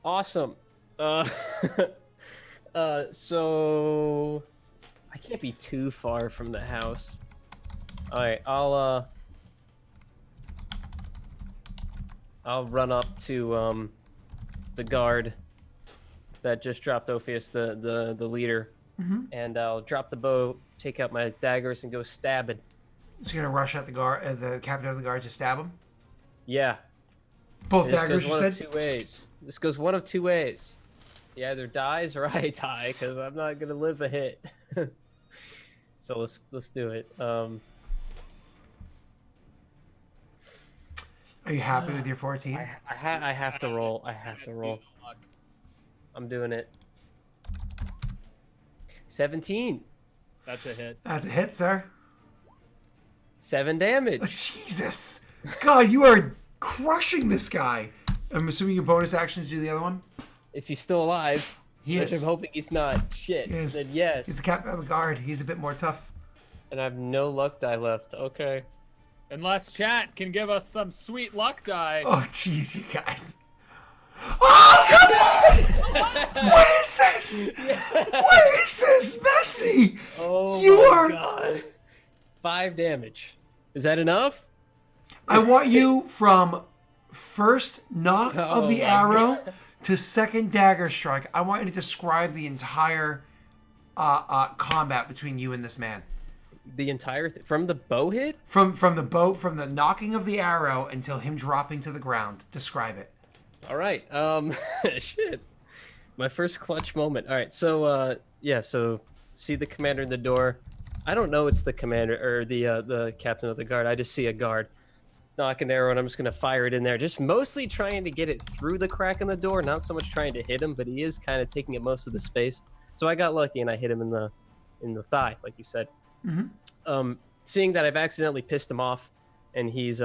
Awesome. So I can't be too far from the house. All right, I'll run up to the guard that just dropped Ophius, the leader, and I'll drop the bow, take out my daggers, and go stabbing. So you're gonna rush at the captain of the guard to stab him? Yeah. Both daggers, you said? This goes one of 2 ways. This goes one of 2 ways. He either dies or I die, because I'm not gonna live a hit. So let's do it. Are you happy with your 14? I have to roll. I have to roll. I'm doing it. 17. That's a hit. That's a hit, sir. 7 damage. Jesus. God, you are crushing this guy. I'm assuming your bonus actions do the other one? If he's still alive. He is. I'm hoping he's not. Shit. Yes. Then yes. He's the captain of the guard. He's a bit more tough. And I have no luck die left. Okay. Unless chat can give us some sweet luck die. Oh, jeez, you guys. Oh, come on! What is this? What is this, Messi? Oh, you my are... God. 5 damage. Is that enough? I want you from first knock of the arrow to second dagger strike. I want you to describe the entire combat between you and this man. The entire thing? From the bow hit? From the knocking of the arrow until him dropping to the ground. Describe it. All right. Shit. My first clutch moment. All right. So, so see the commander in the door. I don't know it's the commander or the captain of the guard. I just see a guard. Knock an arrow, and I'm just going to fire it in there. Just mostly trying to get it through the crack in the door, not so much trying to hit him, but he is kind of taking up most of the space. So I got lucky, and I hit him in the thigh, like you said. Mm-hmm. Seeing that I've accidentally pissed him off, and he's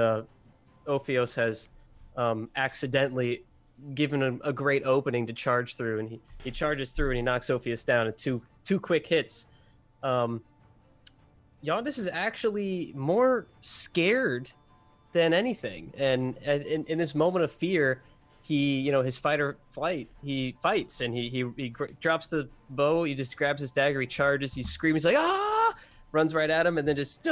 Ophios has accidentally given him a great opening to charge through, and he charges through and he knocks Ophios down in two quick hits. Yondis is actually more scared than anything, and in this moment of fear, he his fight or flight, he fights, and he drops the bow, he just grabs his dagger, he charges, he screams like ah, runs right at him, and then just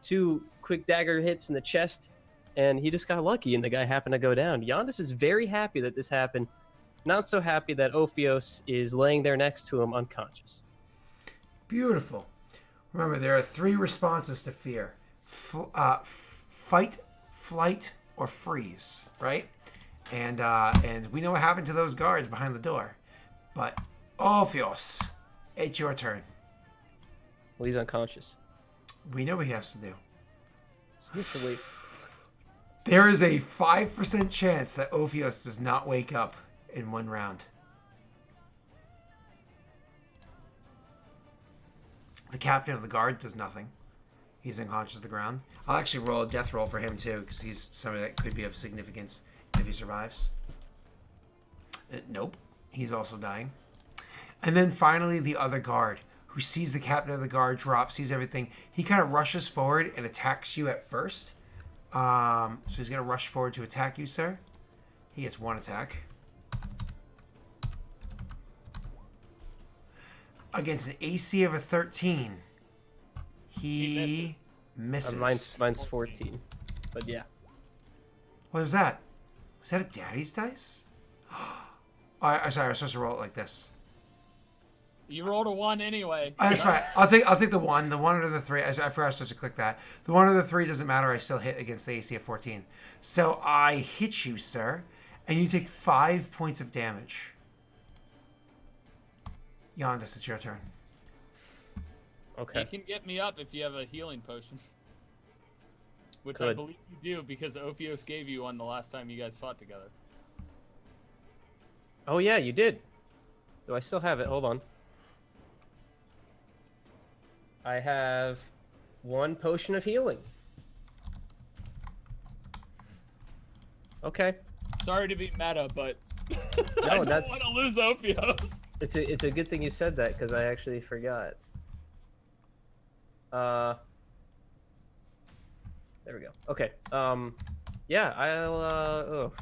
2 quick dagger hits in the chest, and he just got lucky, and the guy happened to go down. Yondis is very happy that this happened, not so happy that Ophios is laying there next to him unconscious. Beautiful. Remember, there are 3 responses to fear: fight, flight, or freeze. Right? And we know what happened to those guards behind the door. But Ophios, it's your turn. Well, he's unconscious. We know what he has to do. So he has to wait. There is a 5% chance that Ophios does not wake up in 1 round. The captain of the guard does nothing. He's unconscious on the ground. I'll actually roll a death roll for him too, because he's somebody that could be of significance if he survives. Nope. He's also dying. And then finally the other guard, who who sees the captain of the guard drop, sees everything. He kind of rushes forward and attacks you at first. So he's going to rush forward to attack you, sir. He gets 1 attack. Against an AC of a 13. He misses. Mine's 14. But yeah. What was that? Was that a daddy's dice? I'm sorry, I was supposed to roll it like this. You rolled a 1 anyway. That's fine. I'll take the 1. The 1 under the 3. I forgot I was supposed to click that. The 1 under the 3 doesn't matter. I still hit against the AC of 14. So I hit you, sir, and you take 5 points of damage. Yondas, it's your turn. Okay. You can get me up if you have a healing potion. Which I Good. believe you do because Ophios gave you one the last time you guys fought together. Oh yeah, you did. Do I still have it? Hold on. I have 1 potion of healing. Okay. Sorry to be meta, but I No, don't that's want to lose Ophios. it's a good thing you said that because I actually forgot. There we go. Okay. Yeah, I'll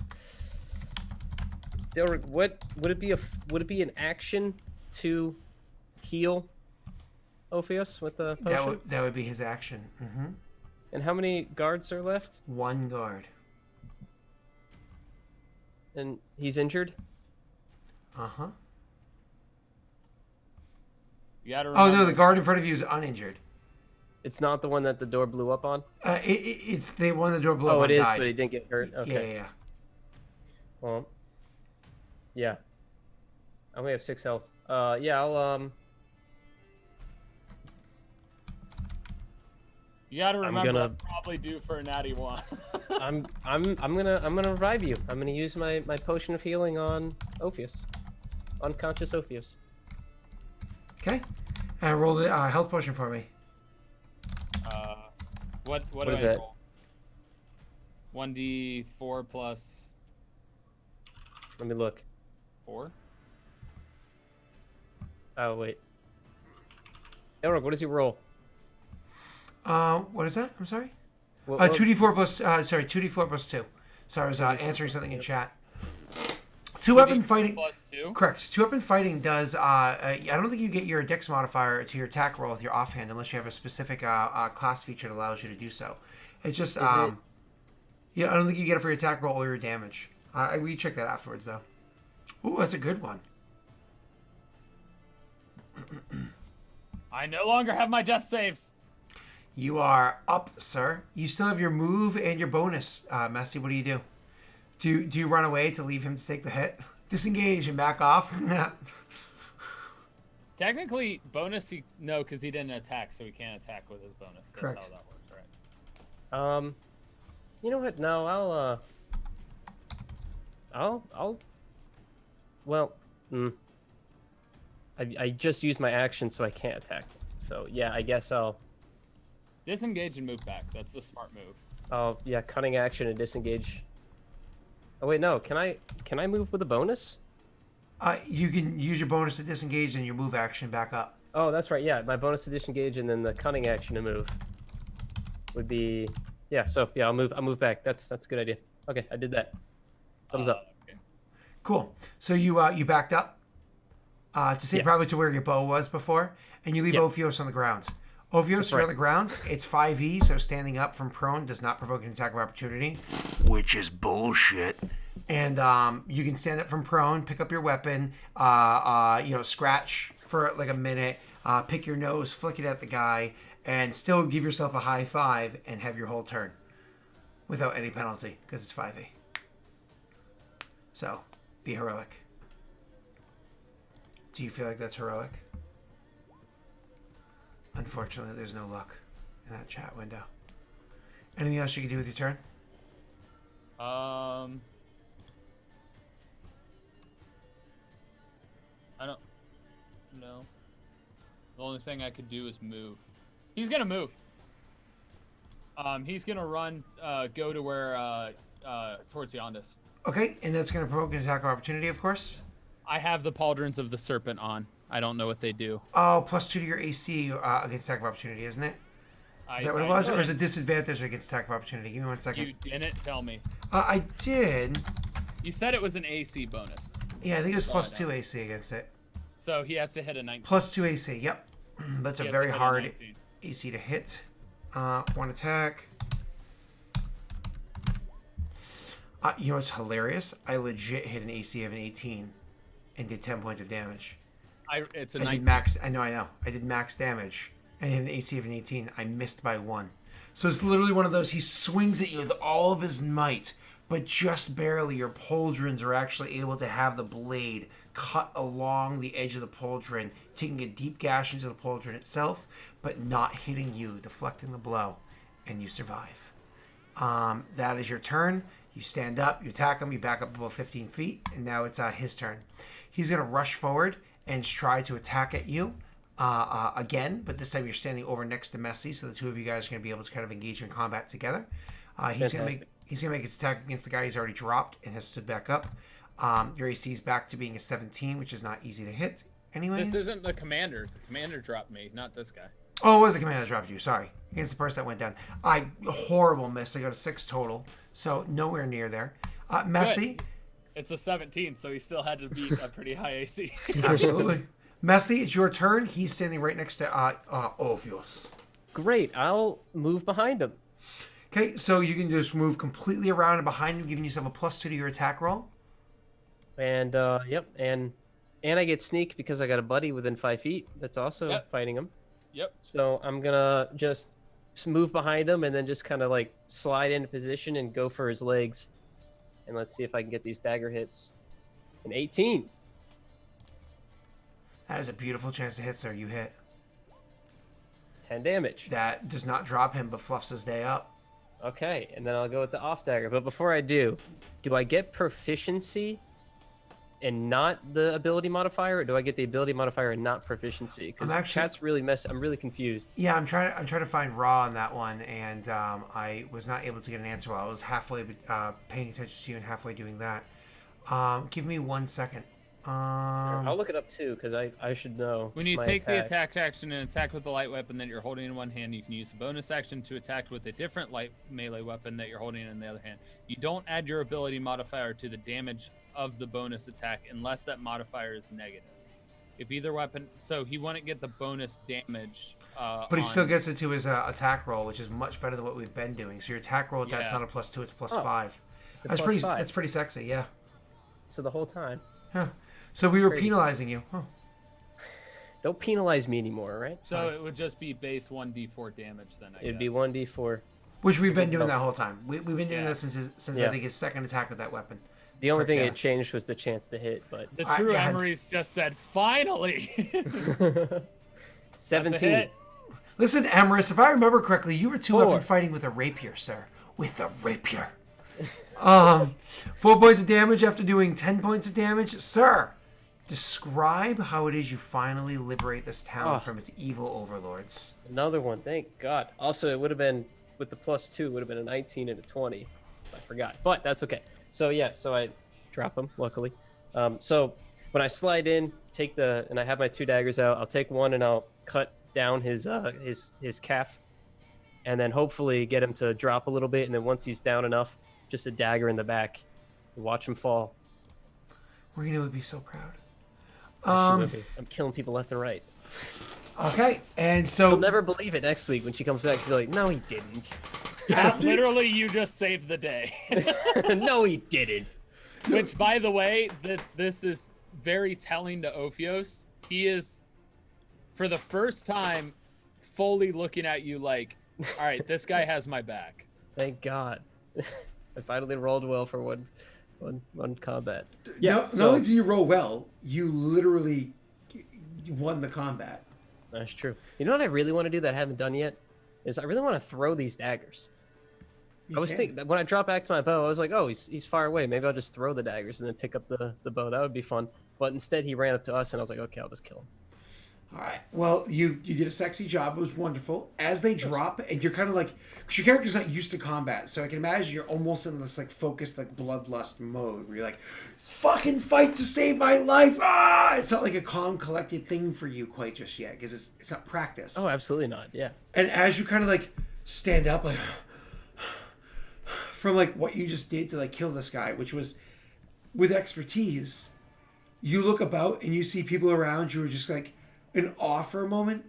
Daelric, what would it be an action to heal Ophios with the potion? That would be his action. Mm-hmm. And how many guards are left? 1 guard. And he's injured? Uh-huh. You gotta Oh, remember, no, the guard in front of you is uninjured. It's not the one that the door blew up on? It's the one the door blew up Oh, on it is, died. but he didn't get hurt. Okay. Yeah. Well, yeah. I only have 6 health. Yeah, I'll you gotta remember gonna- I'm probably due for a natty 1. I'm gonna revive you. I'm gonna use my potion of healing on Ophios. Unconscious Ophios. Okay. And roll the health potion for me. What What do is I that? roll? 1d4 plus Let me look. 4? Oh wait. Daelric, what does he roll? What is that? I'm sorry? What, 2d4 plus, 2d4 plus 2. Sorry, I was answering something in chat. 2-weapon fighting. Plus 2? Correct. 2-weapon fighting does. I don't think you get your dex modifier to your attack roll with your offhand unless you have a specific class feature that allows you to do so. It's just. Yeah, I don't think you get it for your attack roll or your damage. We check that afterwards though. Ooh, that's a good one. I no longer have my death saves. You are up, sir. You still have your move and your bonus, Messi. What do you do? Do you run away to leave him to take the hit? Disengage and back off? Technically, bonus, no, because he didn't attack, so he can't attack with his bonus. That's Correct. how that works, right? You know what? No, well, I just used my action, so I can't attack him. So yeah, I guess I'll Disengage and move back. That's the smart move. yeah, cunning action and disengage. Oh wait, no, can I move with a bonus? You can use your bonus to disengage and your move action back up. Oh, that's right. Yeah, my bonus to disengage and then the cunning action to move would be yeah. So yeah, I'll move back. That's a good idea. Okay, I did that. Thumbs up. Okay. Cool. So you backed up to say Yeah. probably to where your bow was before, and you leave Yeah. Ophios on the ground. Ophios, you're right. on the ground. It's 5e, so standing up from prone does not provoke an attack of opportunity, which is bullshit. And you can stand up from prone, pick up your weapon, scratch for like a minute, pick your nose, flick it at the guy, and still give yourself a high 5 and have your whole turn without any penalty because it's 5e. So, be heroic. Do you feel like that's heroic? Unfortunately, there's no luck in that chat window. Anything else you can do with your turn? I don't know. The only thing I could do is move. He's gonna move. He's gonna run, go to where, towards Yondas. Okay, and that's going to provoke an attack of opportunity, of course. I have the Pauldrons of the Serpent on. I don't know what they do. Oh, +2 to your AC against attack of opportunity, isn't it? Is that what it was? Or is it disadvantage against attack of opportunity? Give me 1 second. You didn't tell me. I did. You said it was an AC bonus. Yeah, I think it was +2 AC against it. So he has to hit a 19. +2 AC, yep. That's a He has very to hit hard 19. AC to hit. 1 attack. You know what's hilarious? I legit hit an AC of an 18 and did 10 points of damage. It's a I 19. did max. I know. I did max damage and hit an AC of an 18. I missed by 1. So it's literally one of those. He swings at you with all of his might, but just barely. Your pauldrons are actually able to have the blade cut along the edge of the pauldron, taking a deep gash into the pauldron itself, but not hitting you, deflecting the blow, and you survive. That is your turn. You stand up, you attack him, you back up about 15 feet, and now it's his turn. He's going to rush forward and try to attack at you again, but this time you're standing over next to Messi, so the two of you guys are going to be able to kind of engage in combat together. He's going to make his attack against the guy he's already dropped and has stood back up. Your AC is back to being a 17, which is not easy to hit. Anyways, This isn't the commander. The commander dropped me, not this guy. Oh, it was the commander that dropped you. Sorry. Against the person that went down. Horrible miss. I got a 6 total. So nowhere near there. Messi. Good. It's a 17, so he still had to beat a pretty high AC. Absolutely. Messi, it's your turn. He's standing right next to Ophios. Great. I'll move behind him. Okay, so you can just move completely around and behind him, giving yourself a +2 to your attack roll. And yep, and I get sneak because I got a buddy within 5 feet that's also fighting him. Yep. So I'm gonna just move behind him and then just kind of like slide into position and go for his legs. And let's see if I can get these dagger hits. An 18. That is a beautiful chance to hit, sir. You hit. 10 damage. That does not drop him, but fluffs his day up. Okay, and then I'll go with the off dagger. But before I do I get proficiency and not the ability modifier, or do I get the ability modifier and not proficiency? Because chat's really messy. I'm really confused. Yeah, I'm trying to find raw on that one, and I was not able to get an answer while I was halfway paying attention to you and halfway doing that. Give me 1 second. I'll look it up too, because I should know. When you take the attack action and attack with the light weapon that you're holding in one hand, you can use the bonus action to attack with a different light melee weapon that you're holding in the other hand. You don't add your ability modifier to the damage of the bonus attack unless that modifier is negative. If either weapon, so he wouldn't get the bonus damage. But he still gets it to his attack roll, which is much better than what we've been doing. So your attack roll, that's not a +2, it's +5. That's pretty. That's pretty sexy, yeah. So the whole time. Huh. So we were penalizing you. Huh. Don't penalize me anymore, right? So it would just be base 1d4 damage then. It'd be 1d4. Which we've been doing that whole time. We've been doing that since I think his second attack with that weapon. The only thing it changed was the chance to hit, but the true Emery's just said, "Finally." 17. Listen, Emerus, if I remember correctly, you were 2-weapon fighting with a rapier, sir. With a rapier. 4 points of damage after doing 10 points of damage, sir. Describe how it is you finally liberate this town from its evil overlords. Another one, thank God. Also, it would have been, with the +2, it would have been a 19 and a 20. I forgot, but that's okay. So yeah, so I drop him, luckily. So when I slide in, and I have my 2 daggers out, I'll take one and I'll cut down his calf, and then hopefully get him to drop a little bit, and then once he's down enough, just a dagger in the back, watch him fall. Rena would be so proud. I'm killing people left and right. Okay, and so You'll never believe it next week when she comes back. She'll be like, "No, he didn't." Literally, you just saved the day. No, he didn't. Which, by the way, this is very telling to Ophios. He is, for the first time, fully looking at you like, "All right, this guy has my back." Thank God. I finally rolled well for one combat. Yeah. Not only do you roll well, you literally won the combat. That's true. You know what I really want to do that I haven't done yet? Is I really want to throw these daggers. I was thinking when I dropped back to my bow, I was like, "Oh, he's far away. Maybe I'll just throw the daggers and then pick up the bow. That would be fun." But instead, he ran up to us, and I was like, "Okay, I'll just kill him." All right. Well, you did a sexy job. It was wonderful. As they drop, and you're kind of like, because your character's not used to combat, so I can imagine you're almost in this like focused like bloodlust mode where you're like, fucking fight to save my life. Ah! It's not like a calm, collected thing for you quite just yet because it's not practice. Oh, absolutely not. Yeah. And as you kind of like stand up, like from like what you just did to like kill this guy, which was with expertise, you look about and you see people around you are just like in awe for a moment,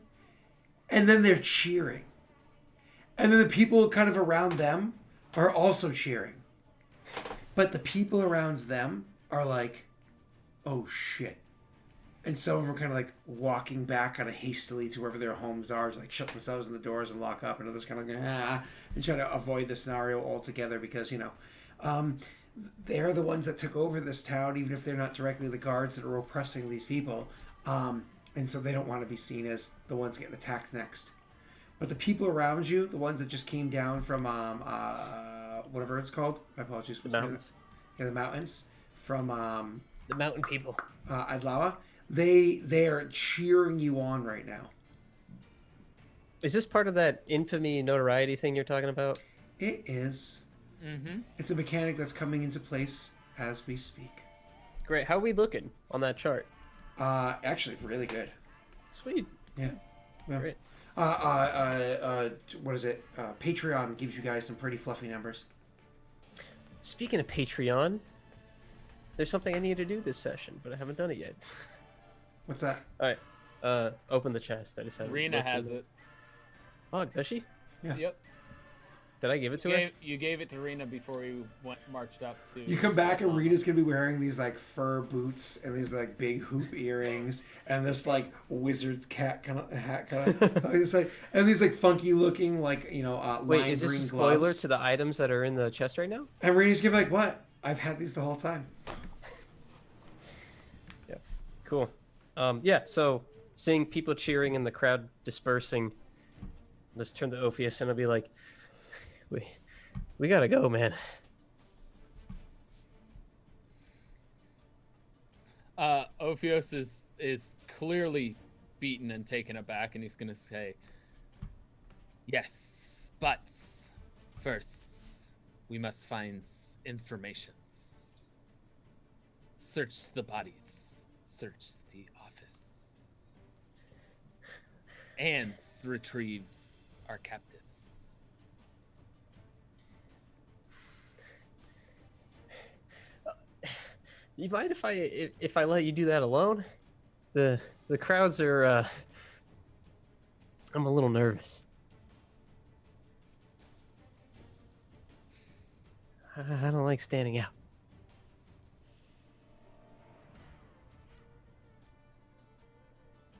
and then they're cheering, and then the people kind of around them are also cheering, but the people around them are like, oh shit. And some of them are kind of like walking back kind of hastily to wherever their homes are, to like shut themselves in the doors and lock up, and others kind of like, and try to avoid the scenario altogether because, they're the ones that took over this town, even if they're not directly the guards that are oppressing these people. And so they don't want to be seen as the ones getting attacked next. But the people around you, the ones that just came down from whatever it's called, my apologies. The mountains. Yeah, the mountains. From the mountain people. Adlawa. They are cheering you on right now. Is this part of that infamy notoriety thing you're talking about? It is. Mm-hmm. It's a mechanic that's coming into place as we speak. Great. How are we looking on that chart? Actually, really good. Sweet. Yeah. Well, Great. what is it? Patreon gives you guys some pretty fluffy numbers. Speaking of Patreon, there's something I need to do this session, but I haven't done it yet. What's that? All right. Open the chest. I just haven't. Rena looked has in it. Fuck, does she? Yeah. Yep. Did I give it to her? You gave it to Rena before you marched up to. You come back and Rena's gonna be wearing these like fur boots and these like big hoop earrings and this like wizard's cat kind of hat kind of. I was just like, and these like funky looking like Wait, lime is this green a spoiler gloves. to the items that are in the chest right now? And Rena's gonna be like, "What? I've had these the whole time." Yeah. Cool. Yeah. So seeing people cheering and the crowd dispersing, let's turn to Ophius and I'll be like, we gotta go, man. Ophios is clearly beaten and taken aback, and he's gonna say, "Yes, but first we must find information. Search the bodies. Search the office. And retrieves our captives." You mind if I let you do that alone? The crowds are. I'm a little nervous. I don't like standing out.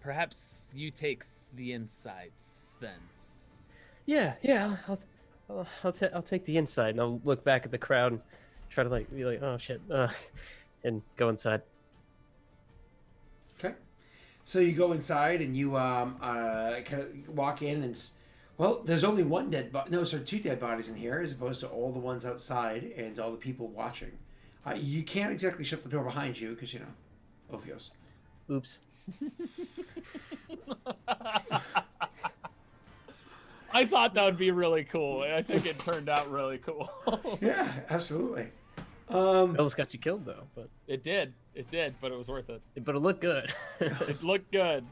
Perhaps you takes the insides then. Yeah. I'll take the inside, and I'll look back at the crowd and try to be like, oh shit, and go inside. Okay. So you go inside and you kind of walk in and well, there's only one dead body. No, sorry, two dead bodies in here as opposed to all the ones outside and all the people watching. You can't exactly shut the door behind you because Ophios. Oops. I thought that would be really cool. I think it turned out really cool. Yeah, absolutely. Almost got you killed though, but It did, but it was worth it. it looked good. It looked good.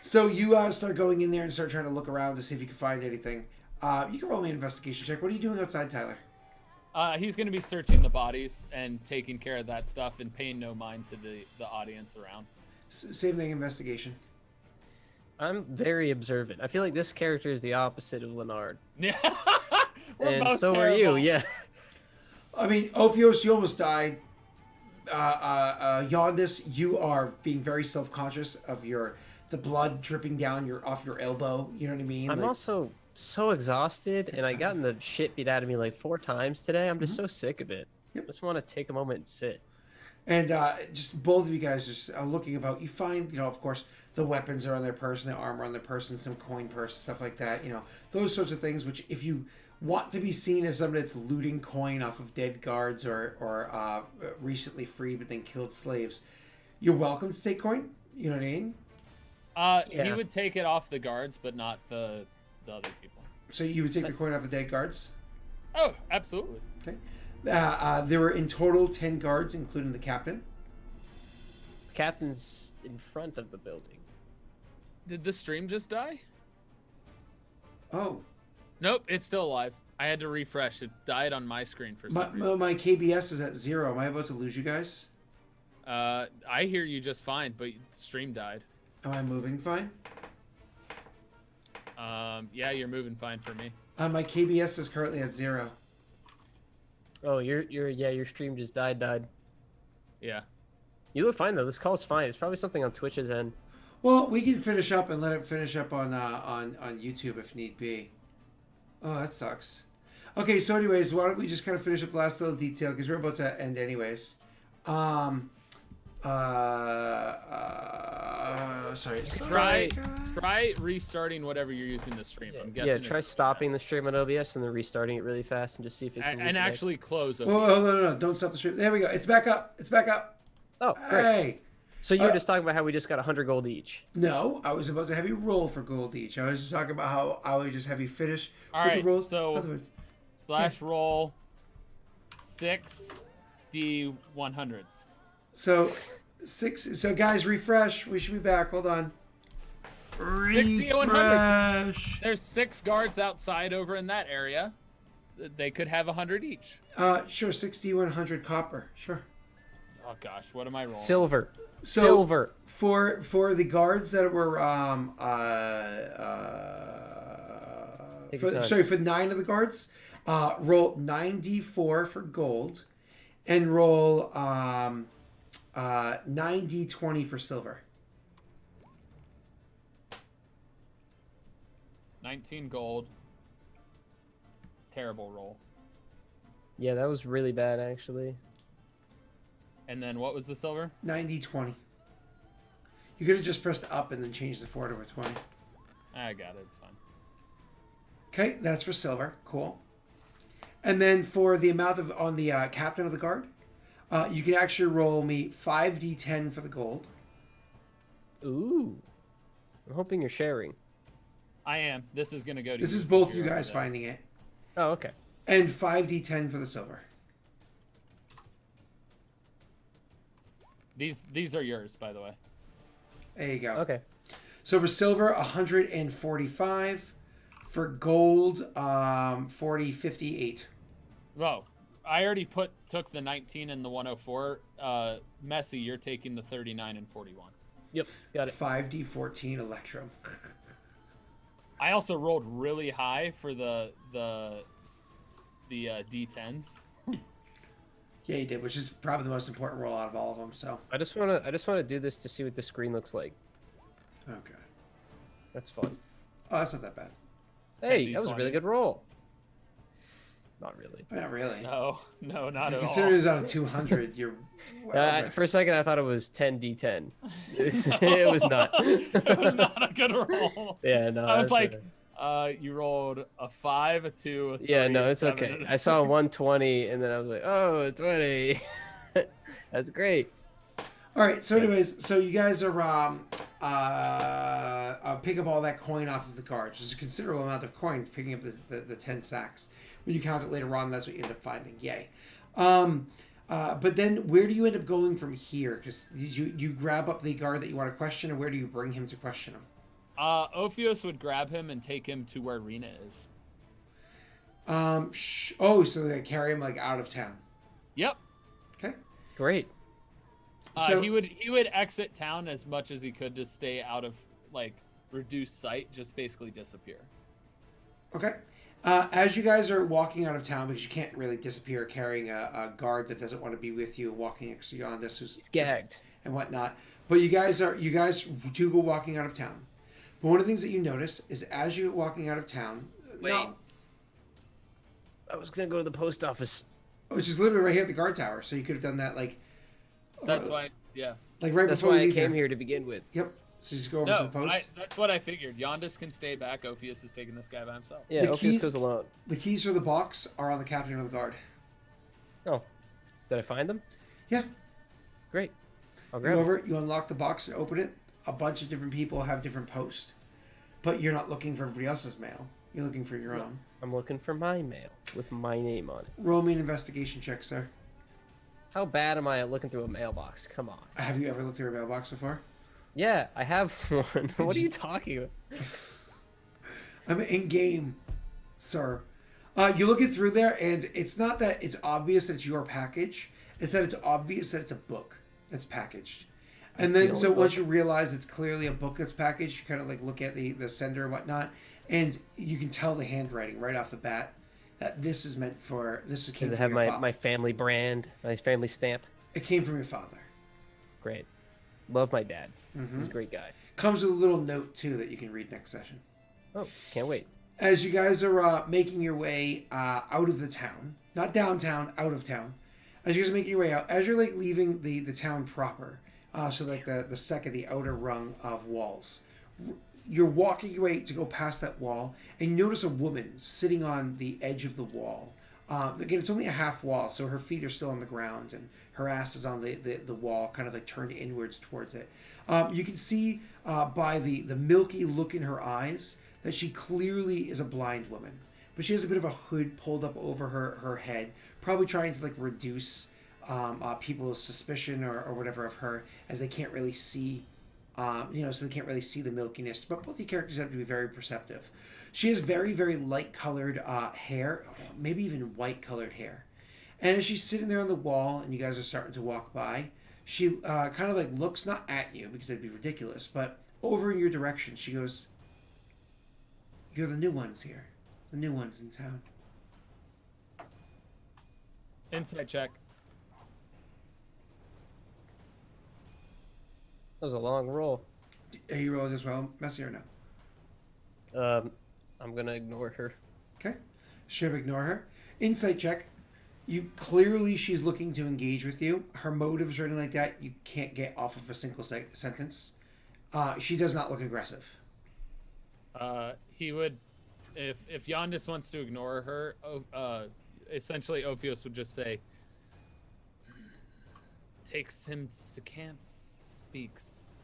So you start going in there and start trying to look around to see if you can find anything. You can roll me an investigation check. What are you doing outside, Tyler? He's going to be searching the bodies and taking care of that stuff and paying no mind to the audience around. Same thing, investigation. I'm very observant. I feel like this character is the opposite of Leonard. Yeah. And so are you, yeah. I mean, Ophios, you almost died. Yondis, you are being very self-conscious of the blood dripping down off your elbow. You know what I mean? I'm also so exhausted, and I gotten the shit beat out of me like 4 times today. I'm just so sick of it. Yep. I just want to take a moment and sit. And just both of you guys just looking about. You find, of course, the weapons are on their person, the armor on their person, some coin purse, stuff like that. Those sorts of things. Which, if you want to be seen as somebody that's looting coin off of dead guards or recently freed but then killed slaves, you're welcome to take coin. You know what I mean? He Yeah. would take it off the guards, but not the other people. So you would take the coin off the dead guards? Oh, absolutely. Okay. There were in total 10 guards, including the captain. The captain's in front of the building. Did the stream just die? Oh. Nope, it's still alive. I had to refresh. It died on my screen for some reason. My KBS is at 0. Am I about to lose you guys? I hear you just fine, but the stream died. Am I moving fine? Yeah, you're moving fine for me. My KBS is currently at 0. Oh, your stream just died. Yeah. You look fine though. This call's fine. It's probably something on Twitch's end. Well, we can finish up and let it finish up on YouTube if need be. Oh, that sucks. Okay, so anyways, why don't we just kind of finish up the last little detail because we're about to end anyways. Sorry. Try restarting whatever you're using to stream. I'm guessing. Yeah, try stopping the stream on OBS and then restarting it really fast and just see if it can. And actually close. OBS. Oh, no, don't stop the stream. There we go. It's back up. Oh, great. Hey. So you were just talking about how we just got 100 gold each. No, I was about to have you roll for gold each. I was just talking about how I would just have you finish All with right, the rolls. so Otherwise, /roll 6d100s. So 6. So guys, refresh. We should be back. Hold on. 6d100s. There's 6 guards outside over in that area. They could have 100 each. Sure. 6100 copper. Sure. Oh gosh, what am I rolling? Silver. So Silver. For the guards that were for 9 of the guards, roll 9d4 for gold, and roll 9d20 for silver. 19 gold. Terrible roll. Yeah, that was really bad actually. And then what was the silver? 9d20. You could have just pressed up and then changed the 4 to a 20. I got it. It's fine. Okay, that's for silver. Cool. And then for the amount of on the captain of the guard, you can actually roll me 5d10 for the gold. Ooh. I'm hoping you're sharing. I am. This is gonna go to. This is both you guys finding it. Oh, okay. And 5d10 for the silver. These are yours, by the way. There you go. Okay. So for silver, 145. For gold, 58. Whoa. I already took the 19 and the 104. Messi, you're taking the 39 and 41. Yep, got it. 5d14 electrum. I also rolled really high for the D10s. Yeah, you did, which is probably the most important roll out of all of them. So. I just wanna do this to see what the screen looks like. Okay. That's fun. Oh, that's not that bad. Hey, that was a really good roll. Not really. Not really. No, not at Considering all. it was on a 200, you're. Well, For a second, I thought it was 10d10. It was not. It was not a good roll. Yeah, no. I was like, you rolled a 5, a 2, a 3. Yeah, no, it's 7, okay. and a I saw a 6. 120, and then I was like, oh, a 20. That's great. All right. So, anyways, so you guys are pick up all that coin off of the cards. There's a considerable amount of coin picking up the 10 sacks. When you count it later on, that's what you end up finding. Yay. But then where do you end up going from here? Because you grab up the guard that you want to question, or where do you bring him to question him? Ophios would grab him and take him to where Rena is. So they carry him like out of town. Yep. Okay. Great. So he would exit town as much as he could to stay out of like reduced sight, just basically disappear. Okay. As you guys are walking out of town, because you can't really disappear carrying a guard that doesn't want to be with you, walking next to Yondis, who's He's gagged. and whatnot. But you guys do go walking out of town. But one of the things that you notice is as you're walking out of town, Wait. I was gonna go to the post office. which is literally right here at the guard tower, so you could have done that like. That's why, yeah. Like right That's before why you I leave came here to begin with. Yep. So just go over to the No, post. that's what I figured. Yondis can stay back. Ophios is taking this guy by himself. Yeah, The Ophios keys- goes alone. The keys for the box are on the captain of the guard. Oh, did I find them? Yeah. Great. I'll You grab go them. over, you unlock the box and open it. a bunch of different people have different posts, but you're not looking for everybody else's mail. You're looking for your own. I'm looking for my mail with my name on it. Roll me an investigation check, sir. How bad am I at looking through a mailbox? Come on. Have you ever looked through a mailbox before? Yeah, I have one. What are you talking about? I'm in game, sir. You look it through there, and it's not that it's obvious that it's your package. It's that it's obvious that it's a book that's packaged. And then, so once you realize it's clearly a book that's packaged, you kind of like look at the sender and whatnot, and you can tell the handwriting right off the bat that this is meant for. This came Does it from have your father. my family brand, my family stamp? It came from your father. Great. Love my dad. He's a great guy. Comes with a little note too that you can read next session. Oh, can't wait. As you guys are making your way out of the town, not downtown, out of town. As you guys are making your way out, as you're like leaving the town proper, so like the second, the outer rung of walls, you're walking your way to go past that wall, and you notice a woman sitting on the edge of the wall. Again, it's only a half wall, so her feet are still on the ground, and her ass is on the wall, kind of like turned inwards towards it. You can see by the milky look in her eyes that she clearly is a blind woman. But she has a bit of a hood pulled up over her head, probably trying to like reduce people's suspicion or whatever of her, as they can't really see, so they can't really see the milkiness. But both the characters have to be very perceptive. She has very, very light colored hair, maybe even white colored hair. And as she's sitting there on the wall and you guys are starting to walk by, she kind of like looks not at you because that'd be ridiculous, but over in your direction. She goes, "You're the new ones here. The new ones in town." Insight check. That was a long roll. Are you rolling as well, Messy, or no? I'm gonna ignore her. Okay. Should ignore her. Insight check. You clearly, she's looking to engage with you. Her motives or anything like that, you can't get off of a single sentence. She does not look aggressive. He would, if Yondis wants to ignore her, essentially Ophios would just say, "Takes him to camps, speaks.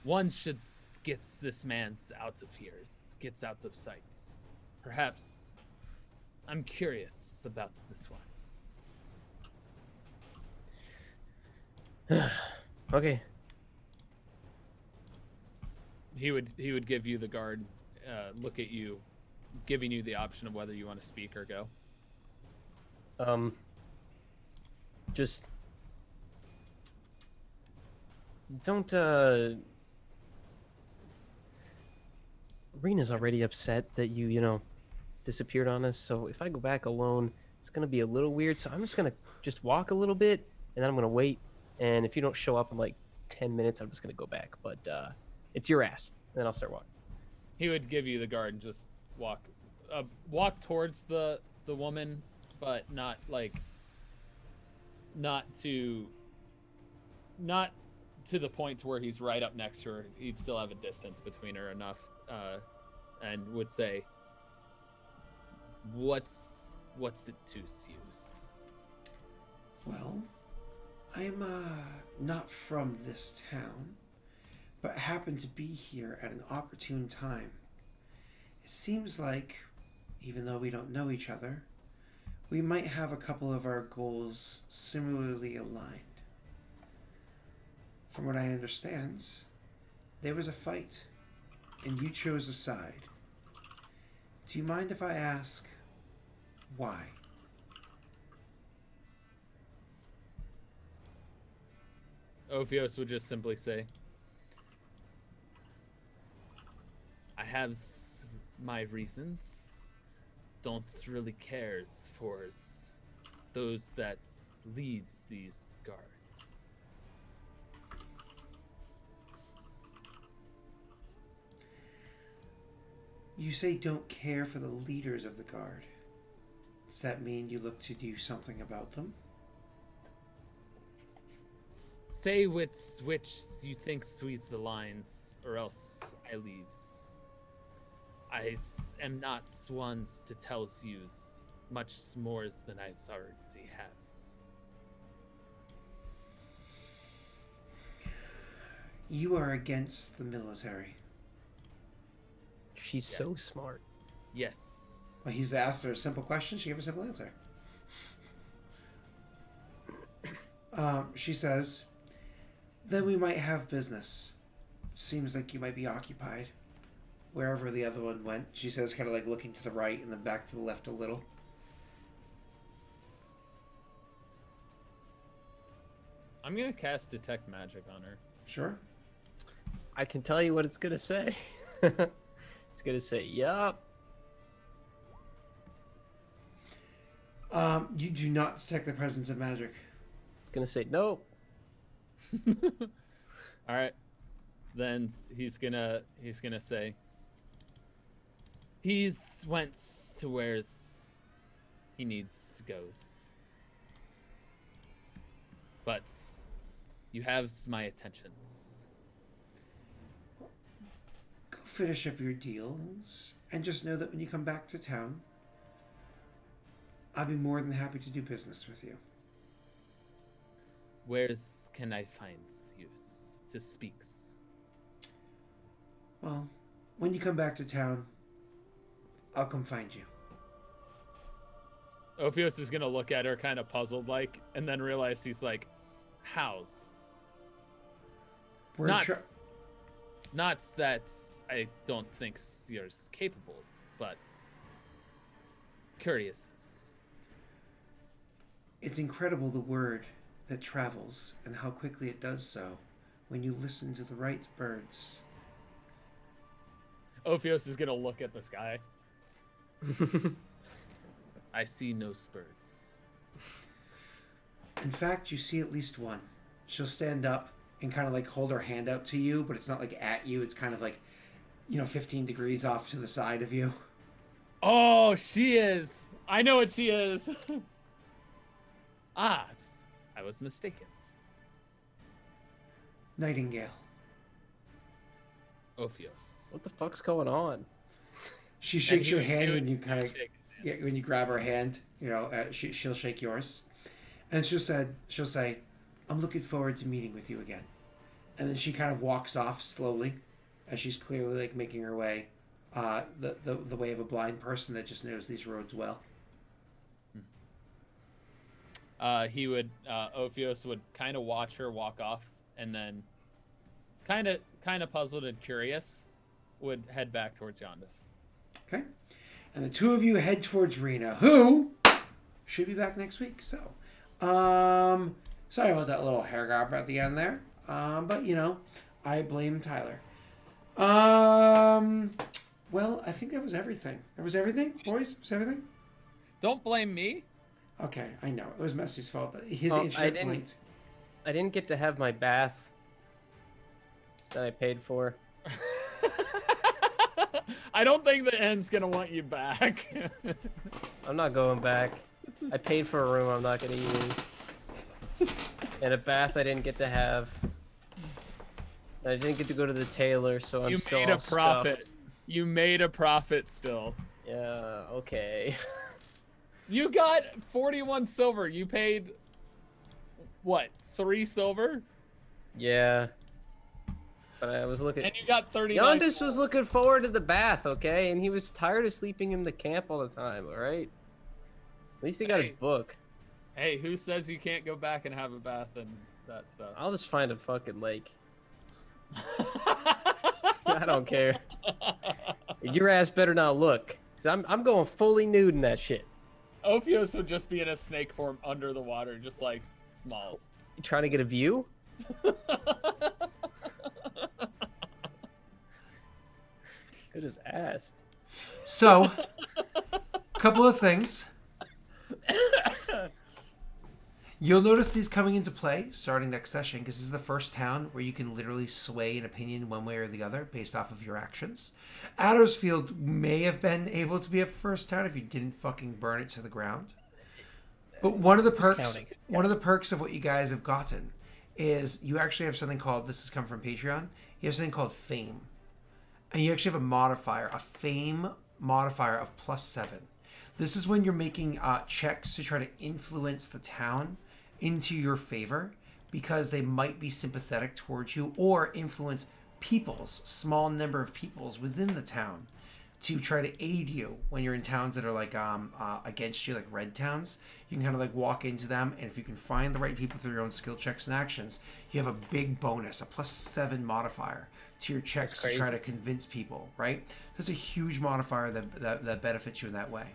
One should gets this man's out of here, gets out of sight. Perhaps I'm curious about this once." Okay. He would give you the guard, look at you, giving you the option of whether you want to speak or go. Just don't Rena's already upset that you disappeared on us, so if I go back alone, it's gonna be a little weird, so I'm just gonna walk a little bit, and then I'm gonna wait, and if you don't show up in like 10 minutes, I'm just gonna go back, but it's your ass, and then I'll start walking. He would give you the guard and just walk towards the woman, but not to the point to where he's right up next to her. He'd still have a distance between her enough, and would say, What's it to use?" Well, I'm not from this town, but happen to be here at an opportune time. It seems like, even though we don't know each other, we might have a couple of our goals similarly aligned. From what I understand, there was a fight, and you chose a side. Do you mind if I ask why? Ophios would just simply say, "I have my reasons. Don't really cares for those that leads these guards." You say don't care for the leaders of the guard. Does that mean you look to do something about them? Say which you think sweets the lines, or else I leaves. I am not ones to tell yous much more than I already has. You are against the military. She's so smart. Yes. Well, he's asked her a simple question. She gave a simple answer. She says, then we might have business. Seems like you might be occupied. Wherever the other one went, she says, kind of like looking to the right and then back to the left a little. I'm gonna cast Detect Magic on her. Sure. I can tell you what it's gonna say. It's gonna say, yup. You do not detect the presence of magic. It's gonna say, nope. All right. Then he's gonna say. He's went to where's he needs to goes. But you have my attentions. Go finish up your deals, and just know that when you come back to town, I'll be more than happy to do business with you. Where's can I find you to speaks? Well, when you come back to town, I'll come find you. Ophios is gonna look at her kind of puzzled like, and then realize he's like, how's? Not that I don't think you're capable, but curious. It's incredible the word that travels and how quickly it does so when you listen to the right birds. Ophios is gonna look at the sky. I see no birds. In fact, you see at least one. She'll stand up and kind of like hold her hand out to you, but it's not like at you. It's kind of like, 15 degrees off to the side of you. Oh, she is. I know what she is. I was mistaken. Nightingale. Ophios. What the fuck's going on? She shakes your hand when you kind of, when you grab her hand. She'll shake yours, and she'll say, "I'm looking forward to meeting with you again." And then she kind of walks off slowly, as she's clearly like making her way, the way of a blind person that just knows these roads well. Ophios would kind of watch her walk off, and then, kind of puzzled and curious, would head back towards Yondas. Okay, and the two of you head towards Rena, who should be back next week. So, sorry about that little hair grab at the end there. But I blame Tyler. Well, I think that was everything. That was everything, boys. That was everything. Don't blame me. Okay, I know it was Messy's fault. His Oh, instrument blinked. I didn't get to have my bath that I paid for. I don't think the end's gonna want you back. I'm not going back. I paid for a room I'm not gonna use. And a bath I didn't get to have. I didn't get to go to the tailor, so I'm still all made a profit. stuffed. You made a profit still. Yeah, okay. You got 41 silver. You paid, what, 3 silver? Yeah. But I was looking... And you got 39. Yondas was looking forward to the bath, okay? And he was tired of sleeping in the camp all the time, alright? At least he got his book. Hey, who says you can't go back and have a bath and that stuff? I'll just find a fucking lake. I don't care. Your ass better not look. Cause I'm going fully nude in that shit. Ophios would just be in a snake form under the water, just like Smalls. You trying to get a view? I just asked. So, couple of things. You'll notice these coming into play starting next session, because this is the first town where you can literally sway an opinion one way or the other based off of your actions. Addersfield may have been able to be a first town if you didn't fucking burn it to the ground. But one of the perks of what you guys have gotten is you actually have something called, this has come from Patreon, you have something called Fame. And you actually have a modifier, a Fame modifier of +7. This is when you're making checks to try to influence the town into your favor because they might be sympathetic towards you or influence peoples, small number of peoples within the town, to try to aid you when you're in towns that are like against you, like red towns. You can kind of like walk into them, and if you can find the right people through your own skill checks and actions, you have a big bonus, a +7 modifier to your checks to try to convince people, right? That's a huge modifier that benefits you in that way.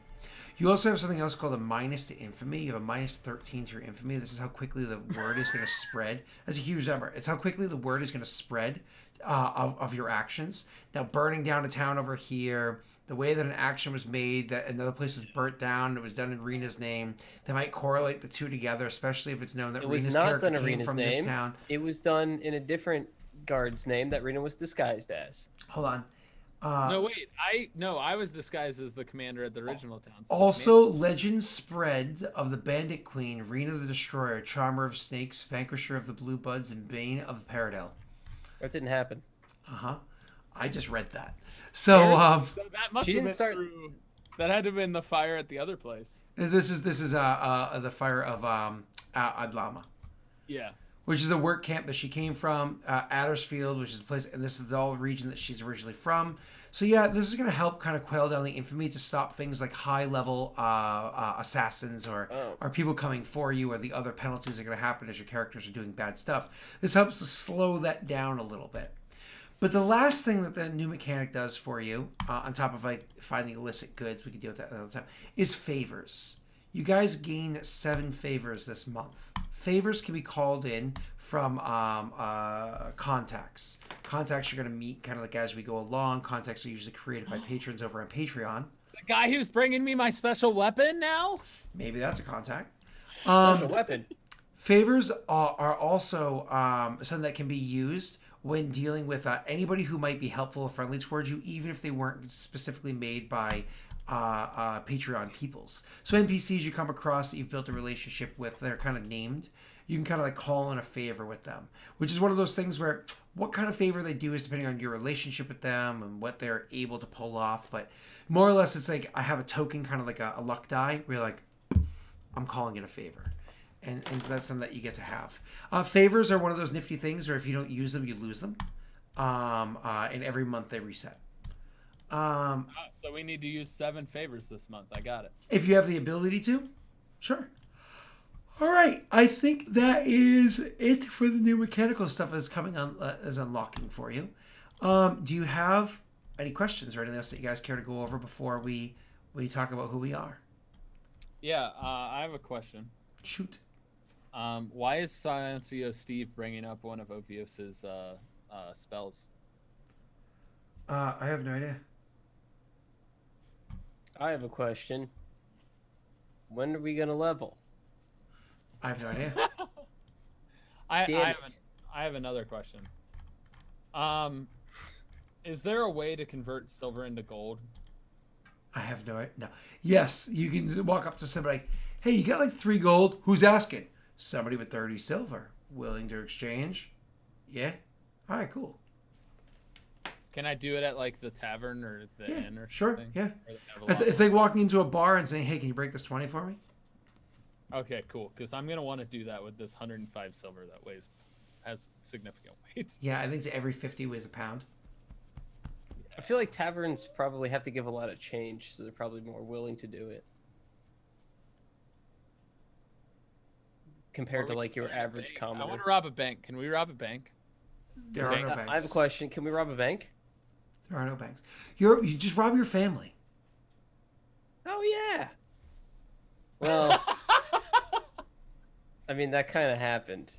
You also have something else called a minus to infamy. You have a -13 to your infamy. This is how quickly the word is going to spread. That's a huge number. It's how quickly the word is going to spread of your actions. Now, burning down a town over here, the way that an action was made, that another place was burnt down, it was done in Rena's name, they might correlate the two together, especially if it's known that Rena's character came from this town. It was done in a different guard's name that Rena was disguised as. Hold on. No, wait. I was disguised as the commander at the original town. So also, legends spread of the Bandit Queen, Rena the Destroyer, Charmer of Snakes, Vanquisher of the Blue Buds, and Bane of Peredhel. That didn't happen. I just read that. So that must have been through. That had to have been the fire at the other place. This is the fire of Adlama. Yeah. Which is the work camp that she came from, Addersfield, which is the place, and this is all the region that she's originally from. So yeah, this is going to help kind of quell down the infamy to stop things like high-level assassins or people coming for you, or the other penalties that are going to happen as your characters are doing bad stuff. This helps to slow that down a little bit. But the last thing that the new mechanic does for you, on top of like finding illicit goods, we can deal with that another time, is favors. You guys gain 7 favors this month. Favors can be called in from contacts. Contacts you're going to meet kind of like as we go along. Contacts are usually created by patrons over on Patreon. The guy who's bringing me my special weapon now? Maybe that's a contact. Special weapon. Favors are also something that can be used when dealing with anybody who might be helpful or friendly towards you, even if they weren't specifically made by Patreon peoples. So NPCs you come across that you've built a relationship with that are kind of named, you can kind of like call in a favor with them, which is one of those things where what kind of favor they do is depending on your relationship with them and what they're able to pull off. But more or less, it's like I have a token, kind of like a luck die, where you're like, I'm calling it a favor. And so that's something that you get to have. Favors are one of those nifty things where if you don't use them, you lose them. And every month they reset. So we need to use 7 favors this month. I got it. If you have the ability to, sure. All right, I think that is it for the new mechanical stuff that's coming on, is unlocking for you. Do you have any questions or anything else that you guys care to go over before we talk about who we are? Yeah, I have a question. Shoot. Why is Silencio Steve bringing up one of Ophios's spells? I have no idea. I have a question. When are we gonna level? I have no idea. I have another question. Is there a way to convert silver into gold? I have no idea. No. Yes, you can walk up to somebody like, hey, you got like 3 gold? Who's asking? Somebody with 30 silver. Willing to exchange? Yeah? All right, cool. Can I do it at like the tavern or the inn or sure, something? yeah. It's like walking into a bar and saying, hey, can you break this 20 for me? Okay, cool. Because I'm going to want to do that with this 105 silver that has significant weight. Yeah, I think it's every 50 weighs a pound. I feel like taverns probably have to give a lot of change, so they're probably more willing to do it. Compared to like your average commoner. I want to rob a bank. Can we rob a bank? There are no banks. I have a question. Can we rob a bank? There are no banks. You just rob your family. Oh yeah. Well, I mean that kind of happened.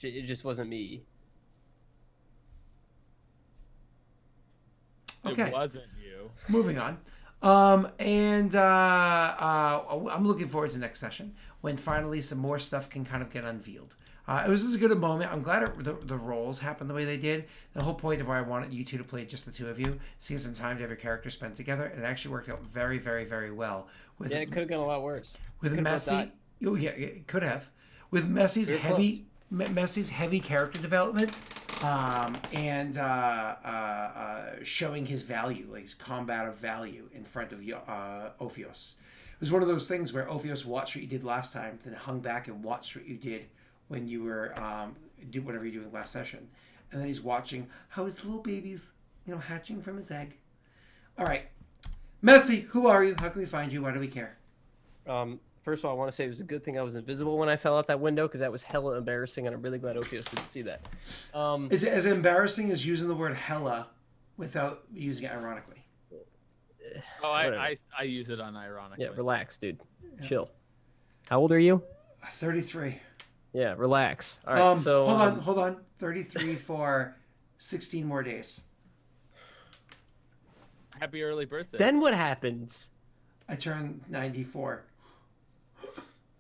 It just wasn't me. Okay. It wasn't you. Moving on. I'm looking forward to next session when finally some more stuff can kind of get unveiled. It was just a good moment. I'm glad the roles happened the way they did. The whole point of why I wanted you two to play just the two of you, seeing some time to have your characters spent together, and it actually worked out very, very, very well. Yeah, it could have gone a lot worse. With Messy, oh yeah, it could have. With Messy's heavy character development, and showing his value, like his combative value in front of Ophios. It was one of those things where Ophios watched what you did last time, then hung back and watched what you did when you were do whatever you do in the last session, and then he's watching how his little baby's hatching from his egg. All right, Messi, who are you? How can we find you? Why do we care? First of all, I want to say it was a good thing I was invisible when I fell out that window because that was hella embarrassing, and I'm really glad Ophios didn't see that. Is it as embarrassing as using the word hella without using it ironically? Oh, I use it unironically. Yeah, relax, dude. Yeah. Chill. How old are you? 33. Yeah, relax. All right, so hold on. 33 for 16 more days. Happy early birthday. Then what happens? I turn 94.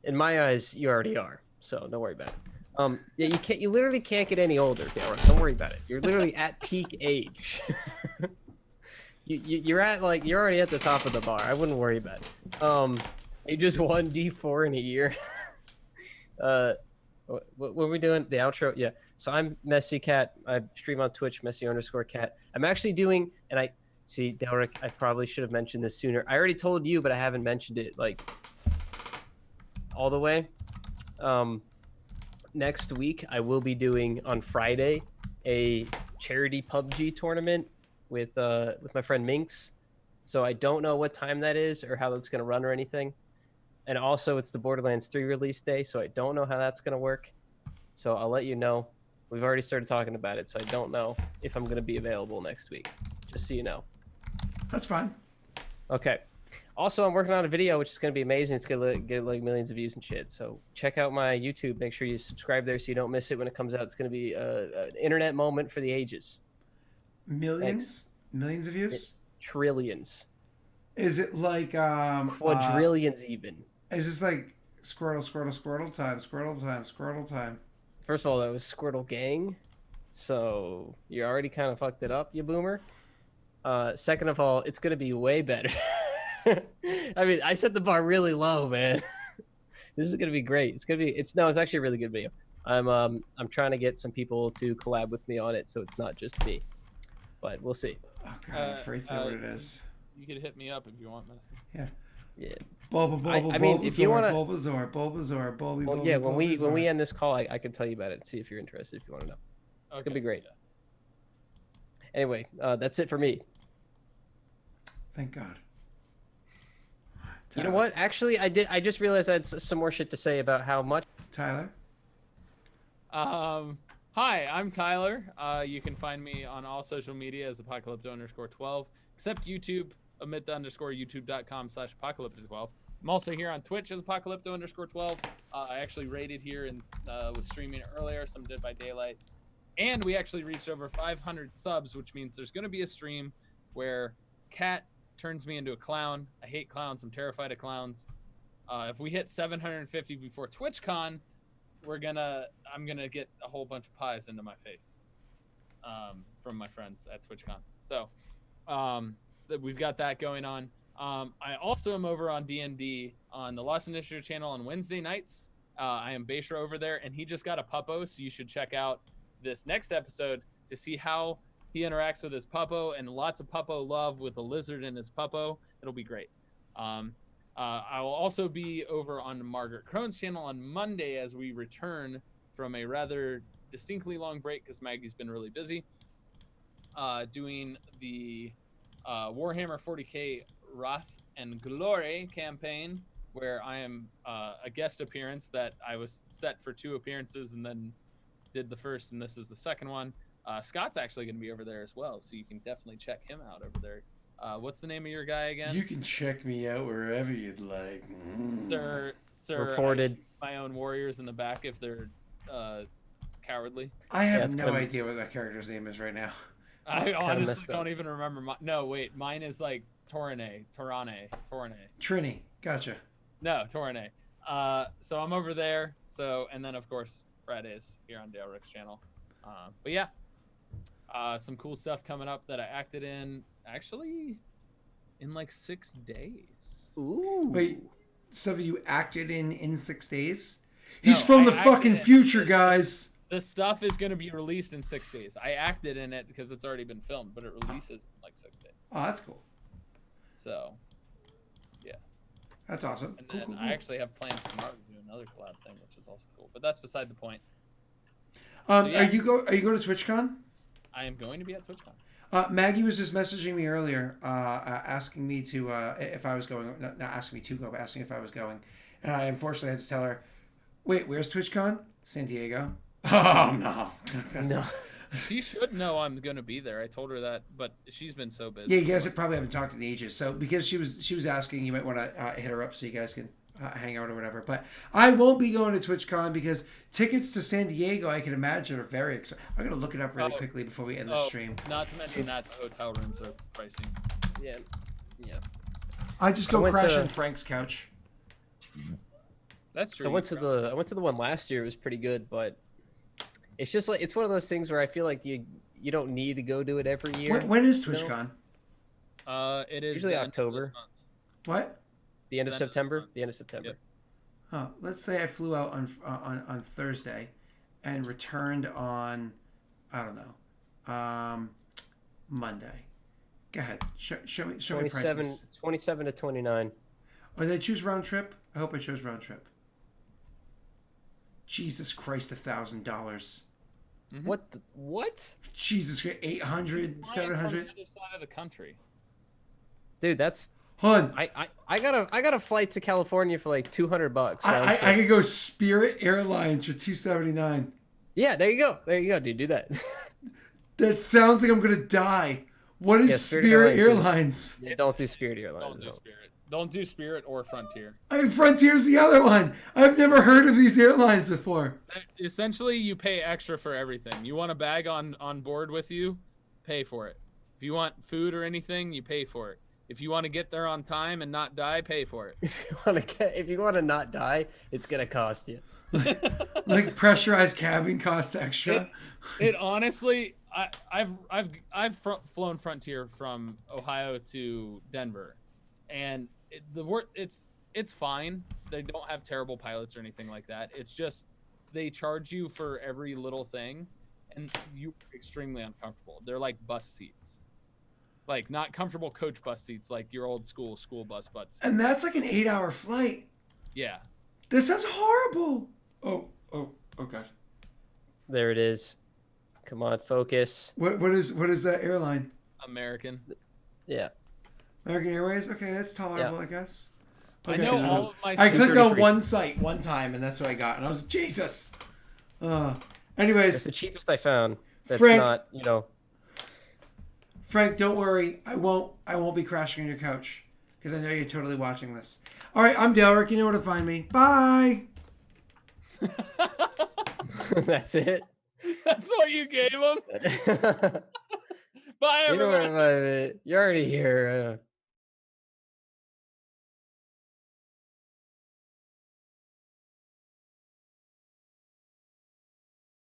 In my eyes, you already are. So don't worry about it. Yeah, you literally can't get any older, Daelric. Don't worry about it. You're literally at peak age. you're already at the top of the bar. I wouldn't worry about it. You just won D4 in a year. What are we doing? The outro? Yeah. So I'm Messy Cat. I stream on Twitch, Messy_Cat. I'm actually doing, and I see Daelric. I probably should have mentioned this sooner. I already told you, but I haven't mentioned it all the way. Next week I will be doing on Friday a charity PUBG tournament with my friend Minx. So I don't know what time that is or how that's going to run or anything. And also it's the Borderlands 3 release day, so I don't know how that's going to work. So I'll let you know. We've already started talking about it, so I don't know if I'm going to be available next week. Just so you know. That's fine. Okay. Also, I'm working on a video which is going to be amazing. It's going to get like millions of views and shit. So check out my YouTube. Make sure you subscribe there so you don't miss it when it comes out. It's going to be an internet moment for the ages. Millions? Thanks. Millions of views? Trillions. Is it like quadrillions even? Is this like Squirtle time? First of all, that was Squirtle Gang. So you already kind of fucked it up, you boomer. Second of all, it's going to be way better. I mean, I set the bar really low, man. This is gonna be great. It's actually a really good video. I'm trying to get some people to collab with me on it, so it's not just me. But we'll see. Oh god, I'm afraid to say what it is. You could hit me up if you want, man. Yeah. Yeah. If you want to Bulbasaur, well, yeah, when we end this call, I can tell you about it and see if you're interested if you want to know. It's gonna be great. Yeah. Anyway, that's it for me. Thank God. You know what? Actually, I just realized I had some more shit to say about how much. Tyler. Hi, I'm Tyler. You can find me on all social media as Apocalypto_12, except YouTube, youtube.com/Apocalypto12. I'm also here on Twitch as Apocalypto_12. I actually raided here and was streaming earlier. Some Dead by Daylight. And we actually reached over 500 subs, which means there's going to be a stream where Cat turns me into a clown. I hate clowns. I'm terrified of clowns. If we hit 750 before TwitchCon, I'm gonna get a whole bunch of pies into my face from my friends at TwitchCon. So we've got that going on. I also am over on D&D on the Lost Initiative channel on Wednesday nights. I am Beishra over there, and he just got a puppo, so you should check out this next episode to see how he interacts with his puppo, and lots of puppo love with a lizard in his puppo. It'll be great. I will also be over on Margaret Crone's channel on Monday as we return from a rather distinctly long break because Maggie's been really busy doing the Warhammer 40k Wrath and Glory campaign, where I am a guest appearance that I was set for 2 appearances and then did the first, and this is the second one. Scott's actually going to be over there as well, so you can definitely check him out over there. What's the name of your guy again? You can check me out wherever you'd like. Sir, reported. I shoot my own warriors in the back if they're cowardly. I have no idea what that character's name is right now. I honestly don't even remember. Mine is like Torane. Trini, gotcha. No, Torane. So I'm over there. And then of course Fridays here on Daelric's channel. But yeah, some cool stuff coming up that I acted in actually in like 6 days. Ooh. Wait, some of you acted in 6 days? He's from the fucking future, guys. The stuff is going to be released in 6 days. I acted in it because it's already been filmed, but it releases in like 6 days. Oh, that's cool. So, yeah. That's awesome. And then I actually have plans tomorrow to do another collab thing, which is also cool. But that's beside the point. Are you going to TwitchCon? I am going to be at TwitchCon. Maggie was just messaging me earlier, asking me to if I was going. Not asking me to go, but asking if I was going. And I unfortunately had to tell her, "Wait, where's TwitchCon? San Diego." Oh no. No. She should know I'm going to be there. I told her that, but she's been so busy. Yeah, you guys probably haven't talked in ages. So because she was asking, you might want to hit her up so you guys can hang out or whatever. But I won't be going to TwitchCon because tickets to San Diego, I can imagine, are very expensive. I'm gonna look it up really quickly before we end the stream. Not to mention that the hotel rooms are pricey. Yeah. I just go crash on Frank's couch. That's true. I went to the one last year. It was pretty good, but it's just like it's one of those things where I feel like you don't need to go do it every year. When is TwitchCon? It is usually October. What? The end of September. The end of September. Yep. Oh, let's say I flew out on Thursday, and returned on, I don't know, Monday. Go ahead. Show me prices. 27 to 29. Oh, did I choose round trip? I hope I chose round trip. Jesus Christ, $1,000. Mm-hmm. What? Jesus Christ, 800, 700. On the other side of the country. Dude, that's. Hun, I got a flight to California for like $200. I could go Spirit Airlines for $279. Yeah, there you go. There you go, dude. Do that. That sounds like I'm gonna die. What is Spirit Airlines? Yeah, don't do Spirit Airlines. Don't do Spirit. Don't do Spirit or Frontier. Frontier's the other one. I've never heard of these airlines before. Essentially, you pay extra for everything. You want a bag on board with you, pay for it. If you want food or anything, you pay for it. If you want to get there on time and not die, pay for it. If you want to not die, it's gonna cost you. Like pressurized cabin costs extra. It honestly, I've flown Frontier from Ohio to Denver, and it's fine. They don't have terrible pilots or anything like that. It's just they charge you for every little thing, and you're extremely uncomfortable. They're like bus seats. Like not comfortable coach bus seats, like your old school bus butts. And that's like an 8-hour flight. Yeah. This sounds horrible. Oh God. There it is. Come on, focus. What is that airline? American. Yeah. American Airways. Okay, that's tolerable, I guess. Okay. I know all of my. I clicked on one site one time, and that's what I got, and I was like, Jesus. Anyways, It's the cheapest I found. That's Frank, not, Frank, don't worry. I won't be crashing on your couch because I know you're totally watching this. All right, I'm Daelric. You know where to find me. Bye. That's it. That's what you gave him. Bye, everyone. You're already here.